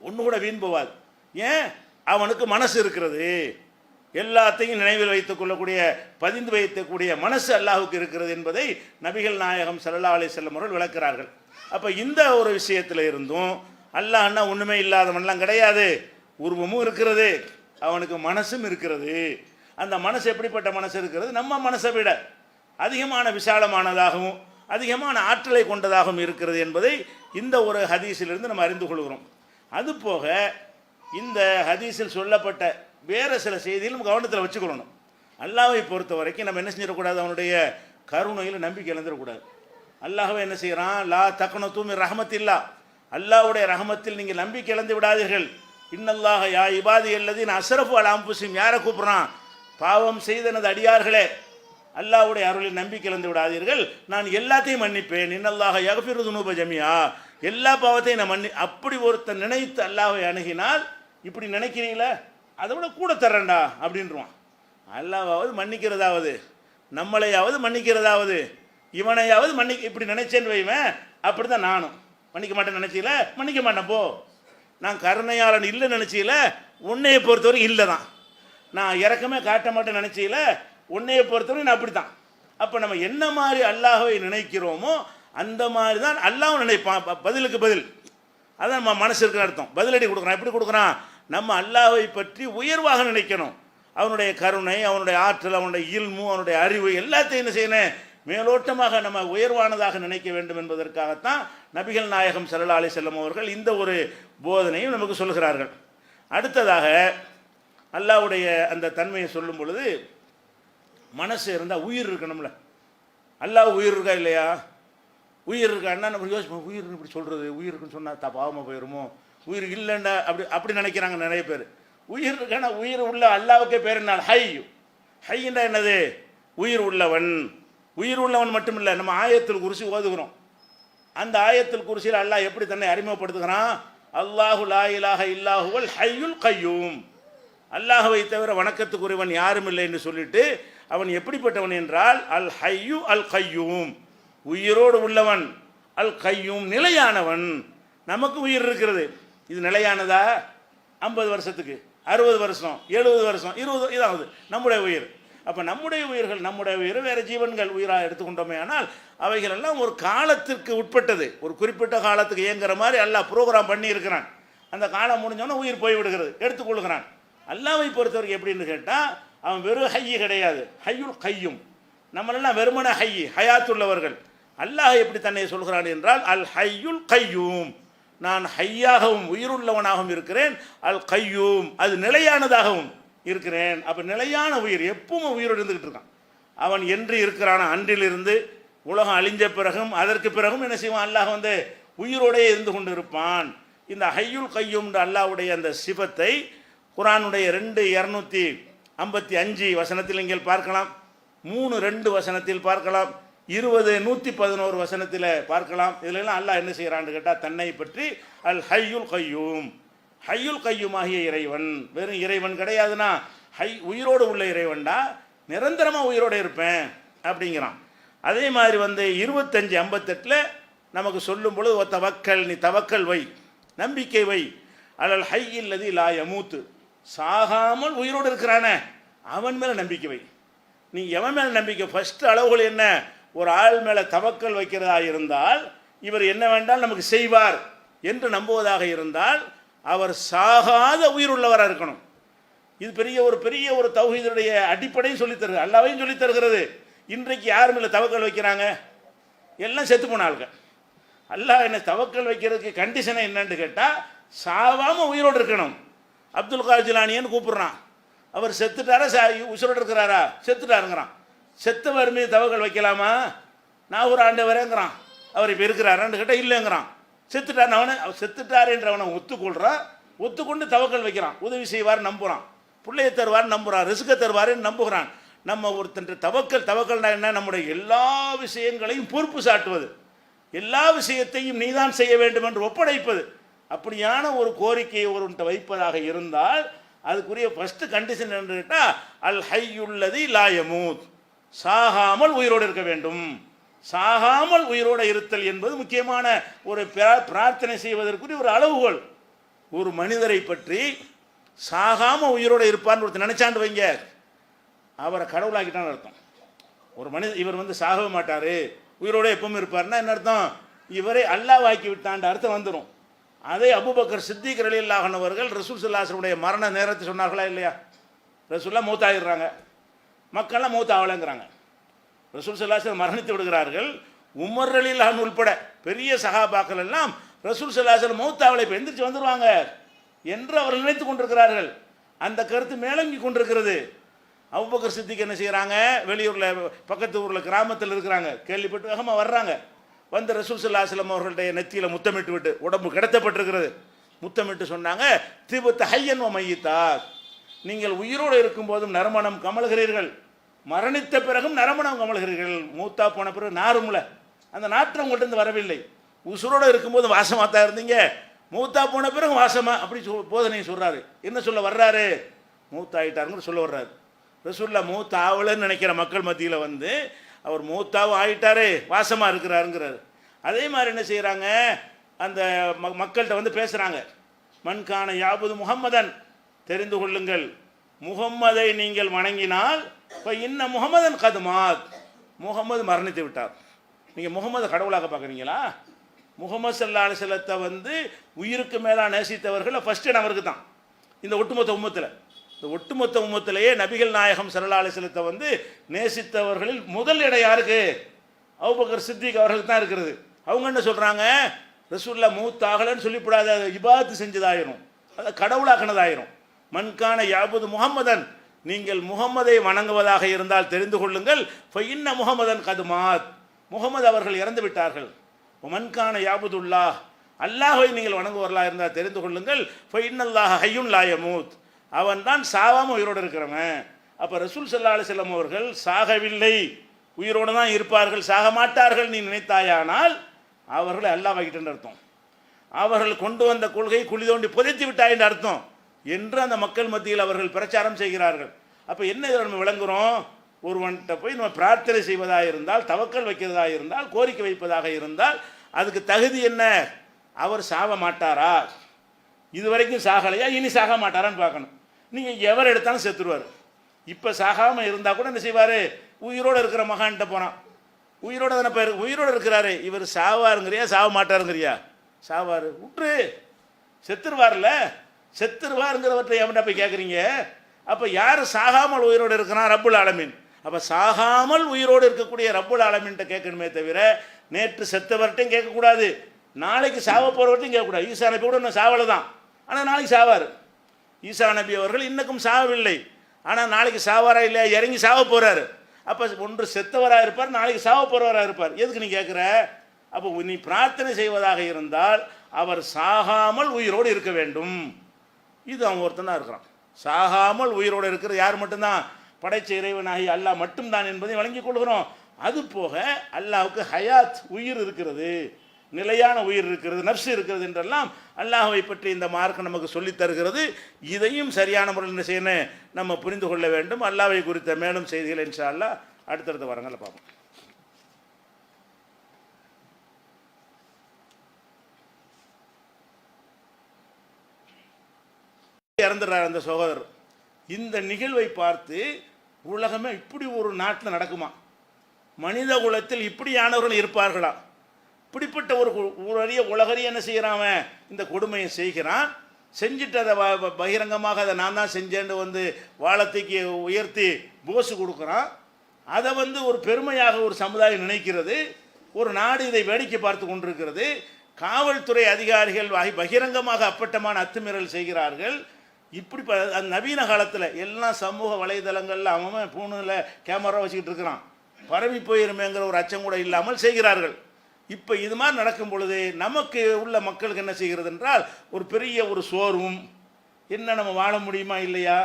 ஒன்று கூட வீண் போவாது. ஏன்? அவனுக்கு மனசு இருக்கிறது. எல்லாத்தையும் நினைவில் வைத்துக் கொள்ளக்கூடிய, பதிந்து வைக்கக்கூடிய மனசு அல்லாஹுக்கு இருக்கிறது என்பதை நபிகள் நாயகம் ஸல்லல்லாஹு அலைஹி வஸல்லம் அவர்கள் விளக்குறார்கள். அப்போ இந்த ஒரு விஷயத்தில் இருந்தும் அல்லாஹ்னா ஒன்றுமே இல்லாதவன்லாம் கிடையாது, உருவமும் இருக்கிறது, அவனுக்கு மனசும் இருக்கிறது. அந்த மனசு எப்படிப்பட்ட மனசு இருக்கிறது? நம்ம மனசை விட அதிகமான விசாலமானதாகவும் அதிகமான ஆற்றலை கொண்டதாகவும் இருக்கிறது என்பதை இந்த ஒரு ஹதீஸிலிருந்து நம்ம அறிந்து கொள்கிறோம். அதுபோக இந்த ஹதீஸில் சொல்லப்பட்ட வேறு சில செய்திகள் நம்ம கவனத்தில் வச்சுக்கொள்ளணும். அல்லாஹ்வை பொறுத்த வரைக்கும் நம்ம என்ன செஞ்சிடக்கூடாது? அவனுடைய கருணையில் நம்பிக்கை இழந்துடக்கூடாது. அல்லாஹ்வை என்ன செய்கிறான்? லா தக்னது மின் ரஹ்மத்தில்லா, அல்லாஹ்வுடைய ரஹமத்தில் நீங்கள் நம்பிக்கை இழந்து விடாதீர்கள். இன்னல்லாஹ யா இபாதி அல்லதீன அஸ்ரஃபு அலா அன்ஃபுஸிஹிம், யாரை கூப்பிட்றான்? பாவம் செய்தனது அடியார்களே, அல்லாஹ்வுடைய அருளில் நம்பிக்கை இழந்து விடாதீர்கள், நான் எல்லாத்தையும் மன்னிப்பேன். இன்னல்லாஹ யக்ஃபிரு துனூப ஜமியா, எல்லா பாவத்தையும் நான் அப்படி ஒருத்தன் நினைத்து அல்லாஹ்வை அணுகினால், இப்படி நினைக்கிறீங்களா, அதை விட கூட தர்றேன்டா அப்படின்றான். அல்லாஹ்வாவது மன்னிக்கிறதாவது, நம்மளையாவது மன்னிக்கிறதாவது, இவனையாவது இப்படி நினைச்சேன்னு வைவேன். அப்படி தான் நானும் மன்னிக்க மாட்டேன் நினச்சில, மன்னிக்க மாட்டேன் போ. நான் கருணையாளன் இல்லை நினச்சில, உன்னையை பொறுத்தவரை இல்லை தான். நான் இறக்கமே காட்ட மாட்டேன் நினச்சில, உன்னையை பொறுத்தவரை நான் அப்படி தான். அப்போ நம்ம என்ன மாதிரி அல்லாஹ்வை நினைக்கிறோமோ அந்த மாதிரி தான் அல்லாஹ்வும் நினைப்பான். பதிலுக்கு பதில், அதான் நம்ம மனசு இருக்கிற அர்த்தம். பதிலடி கொடுக்குறான். எப்படி கொடுக்குறான்? நம்ம அல்லாஹ்வை பற்றி உயர்வாக நினைக்கணும். அவனுடைய கருணை, அவனுடைய ஆற்றல், அவனுடைய இல்மு, அவனுடைய அறிவு எல்லாத்தையும் என்ன செய்யணும்? மேலோட்டமாக நம்ம உயர்வானதாக நினைக்க வேண்டும் என்பதற்காகத்தான் நபிகள் நாயகம் ஸல்லல்லாஹு அலைஹி வஸல்லம் அவர்கள் இந்த ஒரு போதனையும் நமக்கு சொல்கிறார்கள். அடுத்ததாக அல்லாஹ்வுடைய அந்த தன்மையை சொல்லும் பொழுது, மனசு இருந்தால் உயிர் இருக்கணும்ல. அல்லாஹ் உயிர் இருக்கா இல்லையா? உயிர் இருக்கான்னா நம்ம யோசிப்போம், உயிர்னு இப்படி சொல்கிறது, உயிர் இருக்குன்னு சொன்னால் பாவமாக போயிடுமோ, உயிர் இல்லைண்டா அப்படி நினைக்கிறாங்க நிறைய பேர். உயிர் இருக்கானா, உயிர் உள்ள அல்லாஹ்வுக்கே பேர் என்ன? ஹையு. ஹையின்றா என்னது? உயிர் உள்ளவன். உயிர் உள்ளவன் மட்டும் இல்லை, நம்ம ஆயத்துல் குர்சி ஓதுகிறோம். அந்த ஆயத்துல் குர்சியில் அல்லாஹ் எப்படி தன்னை அறிமுகப்படுத்துகிறான்? அல்லாஹு லா இலாஹ இல்லாஹுவல் ஹய்யுல் கய்யூம், அல்லாஹ்வை தவிர வணக்கத்துக்குரியவன் யாரும் இல்லை என்று சொல்லிட்டு, அவன் எப்படிப்பட்டவன் என்றால் அல் ஹய்யு அல் கய்யூம், உயிரோடு உள்ளவன், அல் கய்யூம் நிலையானவன். நமக்கு உயிர் இருக்கிறது, இது நிலையானதா? 50 வருஷத்துக்கு, 60 வருஷம், 70 வருஷம், 20 இதாகுது நம்முடைய உயிர். அப்போ நம்முடைய உயிர்கள், நம்முடைய உயிர் வேறு ஜீவன்கள் உயிராக எடுத்துக்கொண்டோமே ஆனால் அவைகள் எல்லாம் ஒரு காலத்திற்கு உட்பட்டது, ஒரு குறிப்பிட்ட காலத்துக்கு இயங்குற மாதிரி அல்லாஹ் ப்ரோக்ராம் பண்ணி இருக்கிறான். அந்த காலம் முடிஞ்சோன்னா உயிர் போய்விடுகிறது, எடுத்துக்கொள்கிறான். அல்லாஹ்வை பொறுத்தவரைக்கும் எப்படின்னு கேட்டால், அவன் வெறும் ஹையி கிடையாது, ஹையுல் கையும். நம்மளெல்லாம் வெறுமன ஹையி, ஹயாத்துள்ளவர்கள். அல்லாஹ் எப்படி தன்னை சொல்கிறான் என்றால் அல் ஹையுல் கையூம், நான் ஹையாகவும் உயிருள்ளவனாகவும் இருக்கிறேன். அல் கையூம், அது நிலையானதாகவும் இருக்கிறேன். அப்போ நிலையான உயிர், எப்பவும் உயிரோடு இருந்துக்கிட்டு இருக்கான். அவன் என்று இருக்கிறான அன்றிலிருந்து உலகம் அழிஞ்ச பிறகும் அதற்கு பிறகும் என்ன செய்வான்? அல்லாஹ் வந்து உயிரோடே இருந்து கொண்டு இருப்பான். இந்த ஹையுல் கையூம் அல்லாஹ்வுடைய அந்த சிபத்தை குர்ஆனுடைய 2:255 வசனத்தில் நீங்கள் பார்க்கலாம், 3:2 வசனத்தில் பார்க்கலாம், 20:111 வசனத்தில் பார்க்கலாம். இதிலெல்லாம் அல்லாஹ் என்ன செய்கிறான்னு கேட்டால், தன்னை பற்றி அல் ஹையுல் கையூம், ஹையுல் கையூம் ஆகிய இறைவன். வெறும் இறைவன் கிடையாதுன்னா, உயிரோடு உள்ள இறைவன்டா, நிரந்தரமாக உயிரோடு இருப்பேன் அப்படிங்கிறான். அதே மாதிரி வந்து 25:58 நமக்கு சொல்லும் பொழுது, ஒ தவக்கல், நீ தவக்கல் வை, நம்பிக்கை வை, அலல் ஹையில்லதி லா யமூத்து, சாகாமல் உயிரோடு இருக்கிறானே அவன் மேலே நம்பிக்கை வை. நீ எவன் மேலே நம்பிக்கை? ஃபஸ்ட்டு அளவுகள் என்ன? ஒரு ஆள் மேலே தவக்கல் வைக்கிறதா இருந்தால் இவர் என்ன வேண்டால் நமக்கு செய்வார் என்று நம்புவதாக இருந்தால் அவர் சாகாத உயிர் உள்ளவராக இருக்கணும். இது பெரிய ஒரு தௌஹீதுடைய அடிப்படையும் சொல்லித் தருகிறது, அல்லாஹ்வையும் சொல்லித் தருகிறது. இன்றைக்கு யார் மேலே தவக்கல் வைக்கிறாங்க? எல்லாம் செத்து போன ஆளுங்க. அல்லாஹ் என்ன தவக்கல் வைக்கிறதுக்கு கண்டிஷனை என்னன்னு கேட்டால் சாவாமல் உயிரோடு இருக்கணும். அப்துல் காதர் ஜிலானின்னு கூப்பிட்றான், அவர் செத்துட்டாரா உசுரோடு இருக்கிறாரா? செத்துட்டாருங்கிறான். செத்தவர் மீது தவக்கல் வைக்கலாமா? நான் ஒரு ஆண்டு வரேங்கிறான். அவர் இப்போ இருக்கிறாரான்னு கேட்டால் இல்லைங்கிறான். செத்துட்டார், அவனை செத்துட்டார் என்றவனை ஒத்துக்கொள்கிறான். ஒத்துக்கொண்டு தவக்கல் வைக்கிறான், உதவி செய்வார் நம்புகிறான், பிள்ளையை தருவார் நம்புகிறான், ரிஸ்கை தருவாருன்னு நம்புகிறான். நம்ம ஒருத்தன் தவக்கல்னா என்ன? நம்முடைய எல்லா விஷயங்களையும் பொறுப்பு சாட்டுவது, எல்லா விஷயத்தையும் நீதான் செய்ய வேண்டும் என்று ஒப்படைப்பது. அப்படியான ஒரு கோரிக்கையை ஒருவன்ட்ட வைப்பதாக இருந்தால் அதுக்குரிய ஃபஸ்ட்டு கண்டிஷன் என்று கேட்டால் அல் ஹய்யுல்லதி லா யமூத், சாகாமல் உயிரோடு இருக்க வேண்டும். சாகாமல் உயிரோடு இருத்தல் என்பது முக்கியமான ஒரு பிரார்த்தனை செய்வதற்குரிய ஒரு அளவுகோல். ஒரு மனிதரை பற்றி சாகாமல் உயிரோடு இருப்பார்னு ஒருத்தர் நினைச்சாண்டு வைங்க, அவரை கடவுளாக்கிட்டான்னு அர்த்தம். ஒரு மனிதர் இவர் வந்து சாகவே மாட்டார், உயிரோடு எப்பவும் இருப்பார்னா என்ன அர்த்தம்? இவரை அல்லாஹ்வாக்கி விட்டான்ற அர்த்தம் வந்துடும். அதை அபூபக்கர் சித்திக் ரலியல்லாஹு அன்ஹு அவர்கள் ரசூல் ஸல்லல்லாஹு அலைஹி வஸல்லம் மரண நேரத்தை சொன்னார்களா இல்லையா? ரசூலுல்லாஹ் மௌத்தாகிடுறாங்க, மக்கள்லாம் மௌத் ஆகலைங்கிறாங்க. ரசூல் ஸல்லல்லாஹு அலைஹி வஸல்லம் மரணித்து விடுகிறார்கள். உமர் ரலியல்லாஹு அன்ஹு உட்பட பெரிய சஹாபாக்கள் எல்லாம் ரசூல் ஸல்லல்லாஹு அலைஹி வஸல்லம் மௌத்தாவலை இப்போ எந்திரிச்சு வந்துடுவாங்க என்று அவர்கள் நினைத்து கொண்டிருக்கிறார்கள். அந்த கருத்து மேலங்கி கொண்டிருக்கிறது. அபூபக்கர் சித்திக் என்ன செய்கிறாங்க? வெளியூரில் பக்கத்து ஊரில் கிராமத்தில் இருக்கிறாங்க, கேள்விப்பட்டு வேகமாக வர்றாங்க. வந்து ரசூல் ஸல்லல்லாஹு அலைஹி வஸல்லம் அவர்களுடைய நெத்தியில் முத்தமிட்டு விட்டு, உடம்பு கிடத்தப்பட்டிருக்கிறது, முத்தமிட்டு சொன்னாங்க, திபுத்த ஹய்யன் வ மையித்தா, நீங்கள் உயிரோடு இருக்கும்போதும் நறுமணம் கமல்கிறீர்கள், மரணித்த பிறகும் நறுமணம் கமல்கிறீர்கள். மூத்தா போன பிறகு நாரும்ல, அந்த நாற்றம் உங்கள்கிட்ட வரவில்லை. உசுரோடு இருக்கும்போது வாசமாக தான் இருந்தீங்க, மூத்தா போன பிறகு வாசமா, அப்படி போதனை சொல்கிறாரு. என்ன சொல்ல வர்றாரு? மூத்தாயிட்டாருன்னு சொல்ல வர்றாரு. ரசூலுல்லாஹ் மூத்த ஆவலன்னு நினைக்கிற மக்கள் மத்தியில் வந்து அவர் மூத்தாவும் ஆயிட்டாரு, வாசமாக இருக்கிறாருங்கிறாரு. அதே மாதிரி என்ன செய்கிறாங்க? அந்த மக்கள்கிட்ட வந்து பேசுகிறாங்க, மன்கான யாபுது முஹம்மதன், தெரிந்து கொள்ளுங்கள், முகம்மதை நீங்கள் வணங்கினால் இப்போ இன்ன முகமதன் கதுமாத், முகமது மரணித்து விட்டார். நீங்கள் முகமது கடவுளாக பார்க்குறீங்களா? முகமது ஸல்லல்லாஹு அலைஹி வஸல்லத்தை வந்து உயிருக்கு மேலாக நேசித்தவர்கள் ஃபஸ்ட்டு அவருக்கு தான். இந்த ஒட்டுமொத்த உம்மத்தில், இந்த ஒட்டுமொத்த உம்மத்திலேயே நபிகள் நாயகம் ஸல்லல்லாஹு அலைஹி வஸல்லத்தை வந்து நேசித்தவர்களில் முதல் இடம் யாருக்கு? அபூபக்கர் சித்திக் அவர்களுக்கு தான் இருக்கிறது. அவங்க என்ன சொல்கிறாங்க? ரசூலுல்லாஹ் மூத்தாகலன்னு சொல்லிவிடாத, இபாதத்து செஞ்சதாயிரும், அதை கடவுளாக்கினதாயிரும். மன்கான யாபுது முஹம்மதன், நீங்கள் முகம்மதை வணங்குவதாக இருந்தால் தெரிந்து கொள்ளுங்கள், இன்ன முகமதன் கதுமாத், முகமது அவர்கள் இறந்து விட்டார்கள். மன்கான யாபுதுல்லாஹ், அல்லாஹை நீங்கள் வணங்குவர்களாக இருந்தால் தெரிந்து கொள்ளுங்கள், இன்னல்லாஹ ஹய்யுன் லா யமூத், அவன் தான் சாவாமல் உயிரோடு இருக்கிறவன். அப்போ ரசூல் ஸல்லல்லாஹு அலைஹி வஸல்லம் அவர்கள் சாகவில்லை, உயிரோடு தான் இருப்பார்கள், சாக மாட்டார்கள் நீ நினைத்தாயானால் அவர்களை அல்லாஹ் வைக்கிட்டு அர்த்தம். அவர்கள் கொண்டு வந்த கொள்கை குழி தோண்டி புதைத்து விட்டாய் என்று அர்த்தம் என்று அந்த மக்கள் மத்தியில் அவர்கள் பிரச்சாரம் செய்கிறார்கள். அப்போ என்ன இதில் நம்ம விளங்குகிறோம்? ஒருவன்கிட்ட போய் நம்ம பிரார்த்தனை செய்வதாக இருந்தால், தவக்கல் வைக்கிறதா இருந்தால், கோரிக்கை வைப்பதாக இருந்தால் அதுக்கு தகுதி என்ன? அவர் சாக மாட்டாரா? இது வரைக்கும் சாகலையா, இனி சாக மாட்டாரான்னு பார்க்கணும். நீங்கள் எவர் எடுத்தாலும் செத்துருவார். இப்போ சாகாமல் இருந்தால் கூட என்ன செய்வார்? உயிரோடு இருக்கிற மகான்கிட்ட போகிறான், உயிரோடு தானே பேர், உயிரோடு இருக்கிறாரு, இவர் சாவாருங்கிறியா சாக மாட்டாருங்கிறியா? சாவார், விட்டுரு, செத்துருவார்ல, செத்துருவாருங்கிறவற்றை எவன்டா போய் கேட்குறீங்க? அப்போ யார் சாகாமல் உயிரோடு இருக்கிறான்? ரப்புல் ஆலமீன். அப்போ சாகாமல் உயிரோடு இருக்கக்கூடிய ரப்புல் ஆலமீன்கிட்ட கேட்கணுமே தவிர நேற்று செத்தவர்கிட்டையும் கேட்கக்கூடாது, நாளைக்கு சாவ போகிறவர்கிட்டையும் கேட்கக்கூடாது. ஈசா நபி கூட இன்னும் சாவலை தான், ஆனால் நாளைக்கு சாவார். ஈசா நபி அவர்கள் இன்னும் சாவவில்லை, ஆனால் நாளைக்கு சாவாரா இல்லையா? இறங்கி சாவ போகிறாரு. அப்போ ஒன்று செத்தவராக இருப்பார், நாளைக்கு சாவ போகிறவராக இருப்பார். எதுக்கு நீ கேட்குற? அப்போ நீ பிரார்த்தனை செய்வதாக இருந்தால் அவர் சாகாமல் உயிரோடு இருக்க வேண்டும். இது அவன் ஒருத்தன் தான் இருக்கிறான். சாகாமல் உயிரோடு இருக்கிறது யார் மட்டும்தான்? படைச்ச இறைவனாகி அல்லாஹ் மட்டும்தான் என்பதை வழங்கிக் கொள்கிறோம். அது போக அல்லாஹ்வுக்கு ஹயாத், உயிர் இருக்கிறது, நிலையான உயிர் இருக்கிறது, நப்சு இருக்கிறது என்றெல்லாம் அல்லாஹ்வை பற்றி இந்த மார்க்கம் நமக்கு சொல்லித் தருகிறது. இதையும் சரியான முறையில் என்ன செய்யணும்? நம்ம புரிந்து கொள்ள வேண்டும். அல்லாஹ்வை குறித்த மேலும் செய்திகள் இன்ஷா அல்லாஹ் அடுத்தடுத்த வாரங்களில் பார்ப்போம். இறந்துடுறார் அந்த சகோதரர். இந்த நிகழ்வை பார்த்து உலகமே இப்படி ஒரு நாட்டில் நடக்குமா? மனித குலத்தில் இப்படியானவர்கள் இருப்பார்களா? இப்படிப்பட்ட ஒரு அரிய உலகறிய என்ன செய்கிறான்? அவன் இந்த கொடுமையை செய்கிறான். செஞ்சுட்டு அதை பகிரங்கமாக அதை நான் தான் செஞ்சேன்னு வந்து வாழத்தைக்கு உயர்த்தி போசு கொடுக்குறான். அதை வந்து ஒரு பெருமையாக ஒரு சமுதாயம் நினைக்கிறது. ஒரு நாடு இதை வேடிக்கை பார்த்து கொண்டிருக்கிறது. காவல்துறை அதிகாரிகள் பகிரங்கமாக அப்பட்டமான அத்துமீறல் செய்கிறார்கள். இப்படி நவீன காலத்தில் எல்லாம் சமூக வலைதளங்களில் அவன் பூணில் கேமரா வச்சுக்கிட்டு இருக்கிறான். பரவி போயிருமேங்கிற ஒரு அச்சம் கூட இல்லாமல் செய்கிறார்கள். இப்போ இது மாதிரி நடக்கும் பொழுது நமக்கு உள்ள மக்களுக்கு என்ன செய்கிறது என்றால் ஒரு பெரிய ஒரு சோர்வும், என்ன நம்ம வாழ முடியுமா இல்லையா?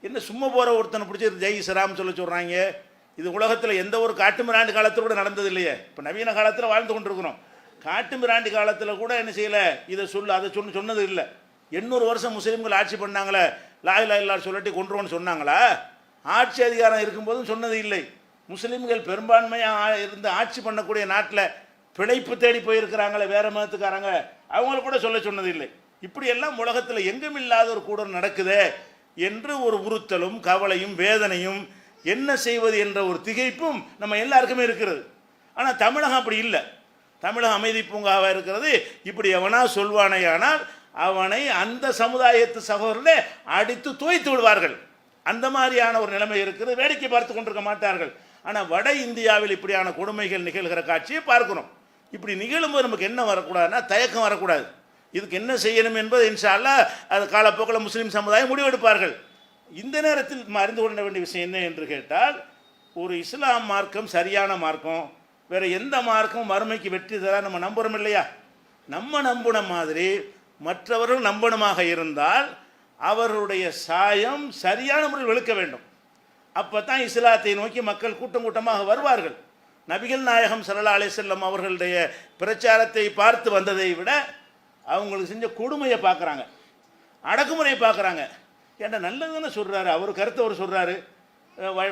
என்ன சும்மா போகிற ஒருத்தனை பிடிச்சி ஜெய் ஸ்ரீராம் சொல்கிறாங்க. இது உலகத்தில் எந்த ஒரு காட்டு மிராண்டி காலத்தில் கூட நடந்தது இல்லையே. இப்போ நவீன காலத்தில் வாழ்ந்து கொண்டிருக்கிறோம். காட்டு மிராண்டி காலத்தில் கூட என்ன செய்யலை, இதை அதை சொன்னது இல்லை. 800 வருஷம் முஸ்லீம்கள் ஆட்சி பண்ணாங்களே, லா இலாஹ இல்லல்லாஹ் சொல்லிட்டு கொன்றுவோன்னு சொன்னாங்களா? ஆட்சி அதிகாரம் இருக்கும்போதும் சொன்னது இல்லை. முஸ்லீம்கள் பெரும்பான்மையாக இருந்து ஆட்சி பண்ணக்கூடிய நாட்டில் பிழைப்பு தேடி போயிருக்கிறாங்களே வேற மதத்துக்காரங்க, அவங்கள கூட சொன்னது இல்லை. இப்படியெல்லாம் உலகத்தில் எங்கும் இல்லாத ஒரு கூட நடக்குதே என்று ஒரு உறுத்தலும் கவலையும் வேதனையும், என்ன செய்வது என்ற ஒரு திகைப்பும் நம்ம எல்லாருக்குமே இருக்கிறது. ஆனால் தமிழகம் அப்படி இல்லை. தமிழகம் அமைதி பூங்காவாக இருக்கிறது. இப்படி எவனா சொல்வானையானால் அவனை அந்த சமுதாயத்து சகோதரனை அடித்து தோய்த்து விடுவார்கள். அந்த மாதிரியான ஒரு நிலைமை இருக்கிறது. வேடிக்கை பார்த்து கொண்டிருக்க மாட்டார்கள். ஆனால் வட இந்தியாவில் இப்படியான கொடுமைகள் நிகழ்கிற காட்சியை பார்க்கிறோம். இப்படி நிகழும்போது நமக்கு என்ன வரக்கூடாதுன்னா தயக்கம் வரக்கூடாது. இதுக்கு என்ன செய்யணும் என்பது இன்ஷா அல்லாஹ் அது காலப்போக்கில் முஸ்லீம் சமுதாயம் முடிவெடுப்பார்கள். இந்த நேரத்தில் அறிந்து கொள்ள வேண்டிய விஷயம் என்ன என்று கேட்டால், ஒரு இஸ்லாம் மார்க்கம் சரியான மார்க்கம், வேறு எந்த மார்க்கம் மறுமைக்கு வெற்றி தர நம்ம நம்புகிறோம் இல்லையா? நம்ம நம்பின மாதிரி மற்றவர்கள் நம்பணுமாக இருந்தால் அவர்களுடைய சாயம் சரியான முறையில் வெளுக்க வேண்டும். அப்போ தான் இஸ்லாத்தை நோக்கி மக்கள் கூட்டம் கூட்டமாக வருவார்கள். நபிகள் நாயகம் ஸல்லல்லாஹு அலைஹி வஸல்லம் அவர்களுடைய பிரச்சாரத்தை பார்த்து வந்ததை விட அவங்களுக்கு செஞ்ச கொடுமையை பார்க்குறாங்க, அடக்குமுறையை பார்க்குறாங்க. ஏன்டா நல்லதுன்னு சொல்கிறாரு, அவர் கருத்தை அவர் சொல்கிறாரு,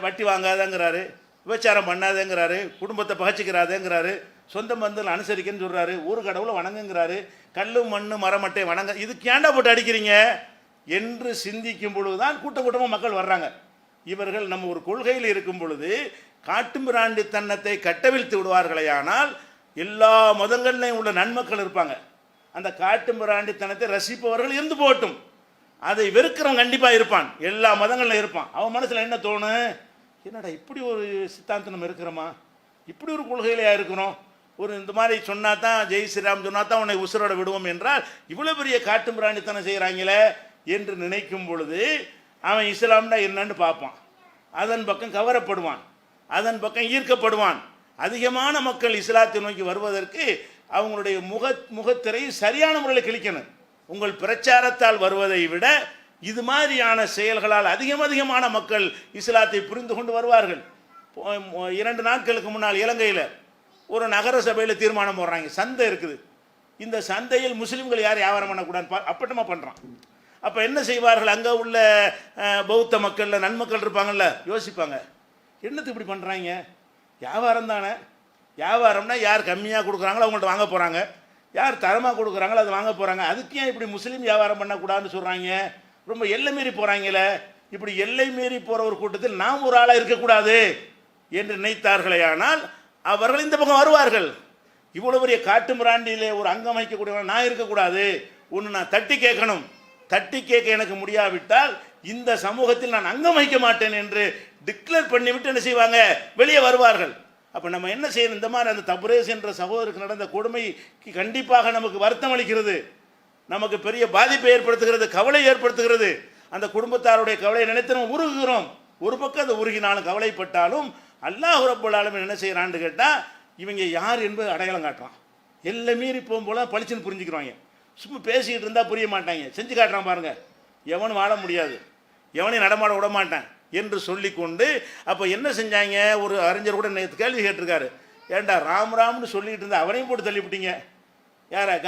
வட்டி வாங்காதங்கிறாரு, விபச்சாரம் பண்ணாதேங்கிறாரு, குடும்பத்தை பகச்சிக்கிறாதேங்கிறாரு, சொந்த பந்தல் அனுசரிக்கன்னு சொல்கிறாரு, ஊர் கடவுளை வணங்குங்கிறாரு, கல்லு மண்ணு மரமட்டை வணங்க, இதுக்கு ஏண்டா போட்டு அடிக்கிறீங்க என்று சிந்திக்கும் பொழுது தான் கூட்டமாக மக்கள் வர்றாங்க. இவர்கள் நம்ம ஒரு கொள்கையில் இருக்கும் பொழுது காட்டு மிராண்டித்தனத்தை கட்டவிழ்த்து விடுவார்களேயானால் எல்லா மதங்கள்லையும் உள்ள நன்மக்கள் இருப்பாங்க. அந்த காட்டு மிராண்டித்தனத்தை ரசிப்பவர்கள் இருந்து போட்டும், அதை வெறுக்கிறவன் கண்டிப்பாக இருப்பான். எல்லா மதங்களில் இருப்பான். அவன் மனசில் என்ன தோணும், என்னடா இப்படி ஒரு சித்தாந்தம் நம்ம இருக்கிறோமா, இப்படி ஒரு கொள்கையிலையா இருக்கிறோம், ஒரு இந்த மாதிரி சொன்னா தான் ஜெய் ஸ்ரீராம் சொன்னா தான் உன்னை உசுரோட விடுவோம் என்றால் இவ்வளோ பெரிய காட்டு மிராண்டித்தனம் செய்கிறாங்களே என்று நினைக்கும் பொழுது அவன் இஸ்லாம்னா என்னன்னு பார்ப்பான். அதன் பக்கம் கவரப்படுவான், அதன் பக்கம் ஈர்க்கப்படுவான். அதிகமான மக்கள் இஸ்லாத்தை நோக்கி வருவதற்கு அவங்களுடைய முகத்திரை சரியான முறையில் கிழிக்கணும். உங்கள் பிரச்சாரத்தால் வருவதை விட இது மாதிரியான செயல்களால் அதிகமான மக்கள் இஸ்லாத்தை புரிந்து கொண்டு வருவார்கள். 2 நாட்களுக்கு முன்னால் இலங்கையில் ஒரு நகர சபையில் தீர்மானம் போடுறாங்க, சந்தை இருக்குது, இந்த சந்தையில் முஸ்லீம்கள் யார் வியாபாரம் பண்ணக்கூடாது, அப்பட்டமாக பண்ணுறான். அப்போ என்ன செய்வார்கள், அங்கே உள்ள பௌத்த மக்களில் நன்மக்கள் இருப்பாங்கள்ல, யோசிப்பாங்க, என்னத்துக்கு இப்படி பண்ணுறாங்க, வியாபாரம் தானே, வியாபாரம்னா யார் கம்மியாக கொடுக்குறாங்களோ அவங்கள்ட்ட வாங்க போகிறாங்க, யார் தரமாக கொடுக்குறாங்களோ அதை வாங்க போகிறாங்க, அதுக்கு ஏன் இப்படி முஸ்லீம் வியாபாரம் பண்ணக்கூடாதுன்னு சொல்கிறாங்க, ரொம்ப எல்லை மீறி போகிறாங்களே, இப்படி எல்லை மீறி போகிற ஒரு கூட்டத்தில் நாம் ஒரு ஆளாக இருக்கக்கூடாது என்று நினைத்தார்களே. ஆனால் அவர்கள் இந்த பக்கம் வருவார்கள். இவ்வளோ பெரிய காட்டு மிராண்டியிலே ஒரு அங்கம் வைக்கக்கூடியவன் நான் இருக்கக்கூடாது, ஒன்று நான் தட்டி கேட்கணும், தட்டி கேட்க எனக்கு முடியாவிட்டால் இந்த சமூகத்தில் நான் அங்கம் வைக்க மாட்டேன் என்று டிக்ளேர் பண்ணிவிட்டு என்ன செய்வாங்க, வெளியே வருவார்கள். அப்போ நம்ம என்ன செய்யணும், இந்த மாதிரி அந்த தபுரேஸ் என்ற சகோதரருக்கு நடந்த கொடுமைக்கு கண்டிப்பாக நமக்கு வருத்தம் அளிக்கிறது, நமக்கு பெரிய பாதிப்பை ஏற்படுத்துகிறது, கவலை ஏற்படுத்துகிறது. அந்த குடும்பத்தாருடைய கவலையை நினைத்து நம்ம உருகுகிறோம். ஒரு பக்கம் அதை உருகினாலும் கவலைப்பட்டாலும் அல்லாஹ் ரப்பல் ஆலமீன் என்ன செய்கிறான்னு கேட்டால் இவங்க யார் என்பது அடையாளம் காட்டுறான். எல்லாம் மீறி போகும்போல பளிச்சுன்னு புரிஞ்சுக்கிறாங்க. சும்மா பேசிக்கிட்டு இருந்தால் புரிய மாட்டாங்க, செஞ்சு காட்டுறான் பாருங்க, எவனும் வாழ முடியாது, எவனையும் நடமாட விட மாட்டான் என்று சொல்லி கொண்டு அப்போ என்ன செஞ்சாங்க, ஒரு அறிஞர் கூட நேற்று கேள்வி கேட்டிருக்காரு, ஏண்டா ராம்னு சொல்லிக்கிட்டு இருந்தா அவரையும் போட்டு தள்ளிவிட்டீங்க, யார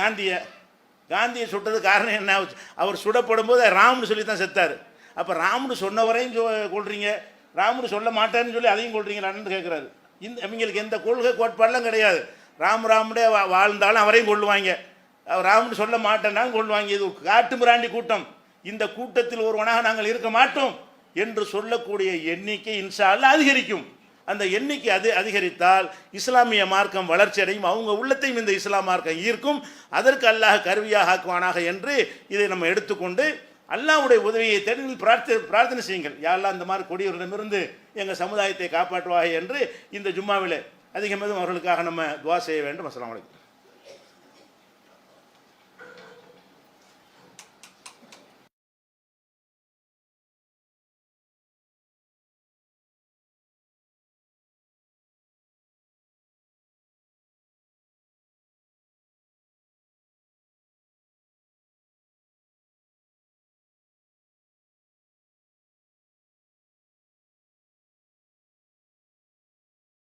காந்தியை சுட்டது காரணம் என்ன, அவர் சுடப்படும் போது ராம்னு சொல்லி தான் செத்தார். அப்போ ராம்னு சொன்னவரையும் கொள்றீங்க, ராம்னு சொல்ல மாட்டேன்னு சொல்லி அதையும் கொள்றீங்களான்னு கேட்குறாரு. இவங்களுக்கு எந்த கொள்கை கோட்பாடெல்லாம் கிடையாது. ராமுடே வாழ்ந்தாலும் அவரையும் கொள்ளுவாங்க, ராம்னு சொல்ல மாட்டேன்னாலும் கொள்ளுவாங்க. இது காட்டு மிராண்டி கூட்டம். இந்த கூட்டத்தில் ஒருவனாக நாங்கள் இருக்க மாட்டோம் என்று சொல்லக்கூடிய எண்ணிக்கை இன்ஷா அல்லாஹ் அதிகரிக்கும். அந்த எண்ணிக்கை அதிகரித்தால் இஸ்லாமிய மார்க்கம் வளர்ச்சி அடையும், அவங்க உள்ளத்தையும் இந்த இஸ்லாம் மார்க்கம் ஈர்க்கும், அதற்கு அல்லாஹ் கருவியாக ஆக்குவானாக என்று இதை நம்ம எடுத்துக்கொண்டு அல்லாஹ்வுடைய உதவியை தேடி பிரார்த்தனை செய்யுங்கள். யாரெல்லாம் இந்த மாதிரி கொடியவரிடமிருந்து எங்கள் சமுதாயத்தை காப்பாற்றுவாய் என்று இந்த ஜும்மாவில் அதிகமாக அவர்களுக்காக நம்ம துவா செய்ய வேண்டும். அஸ்ஸலாமு அலைக்கும்.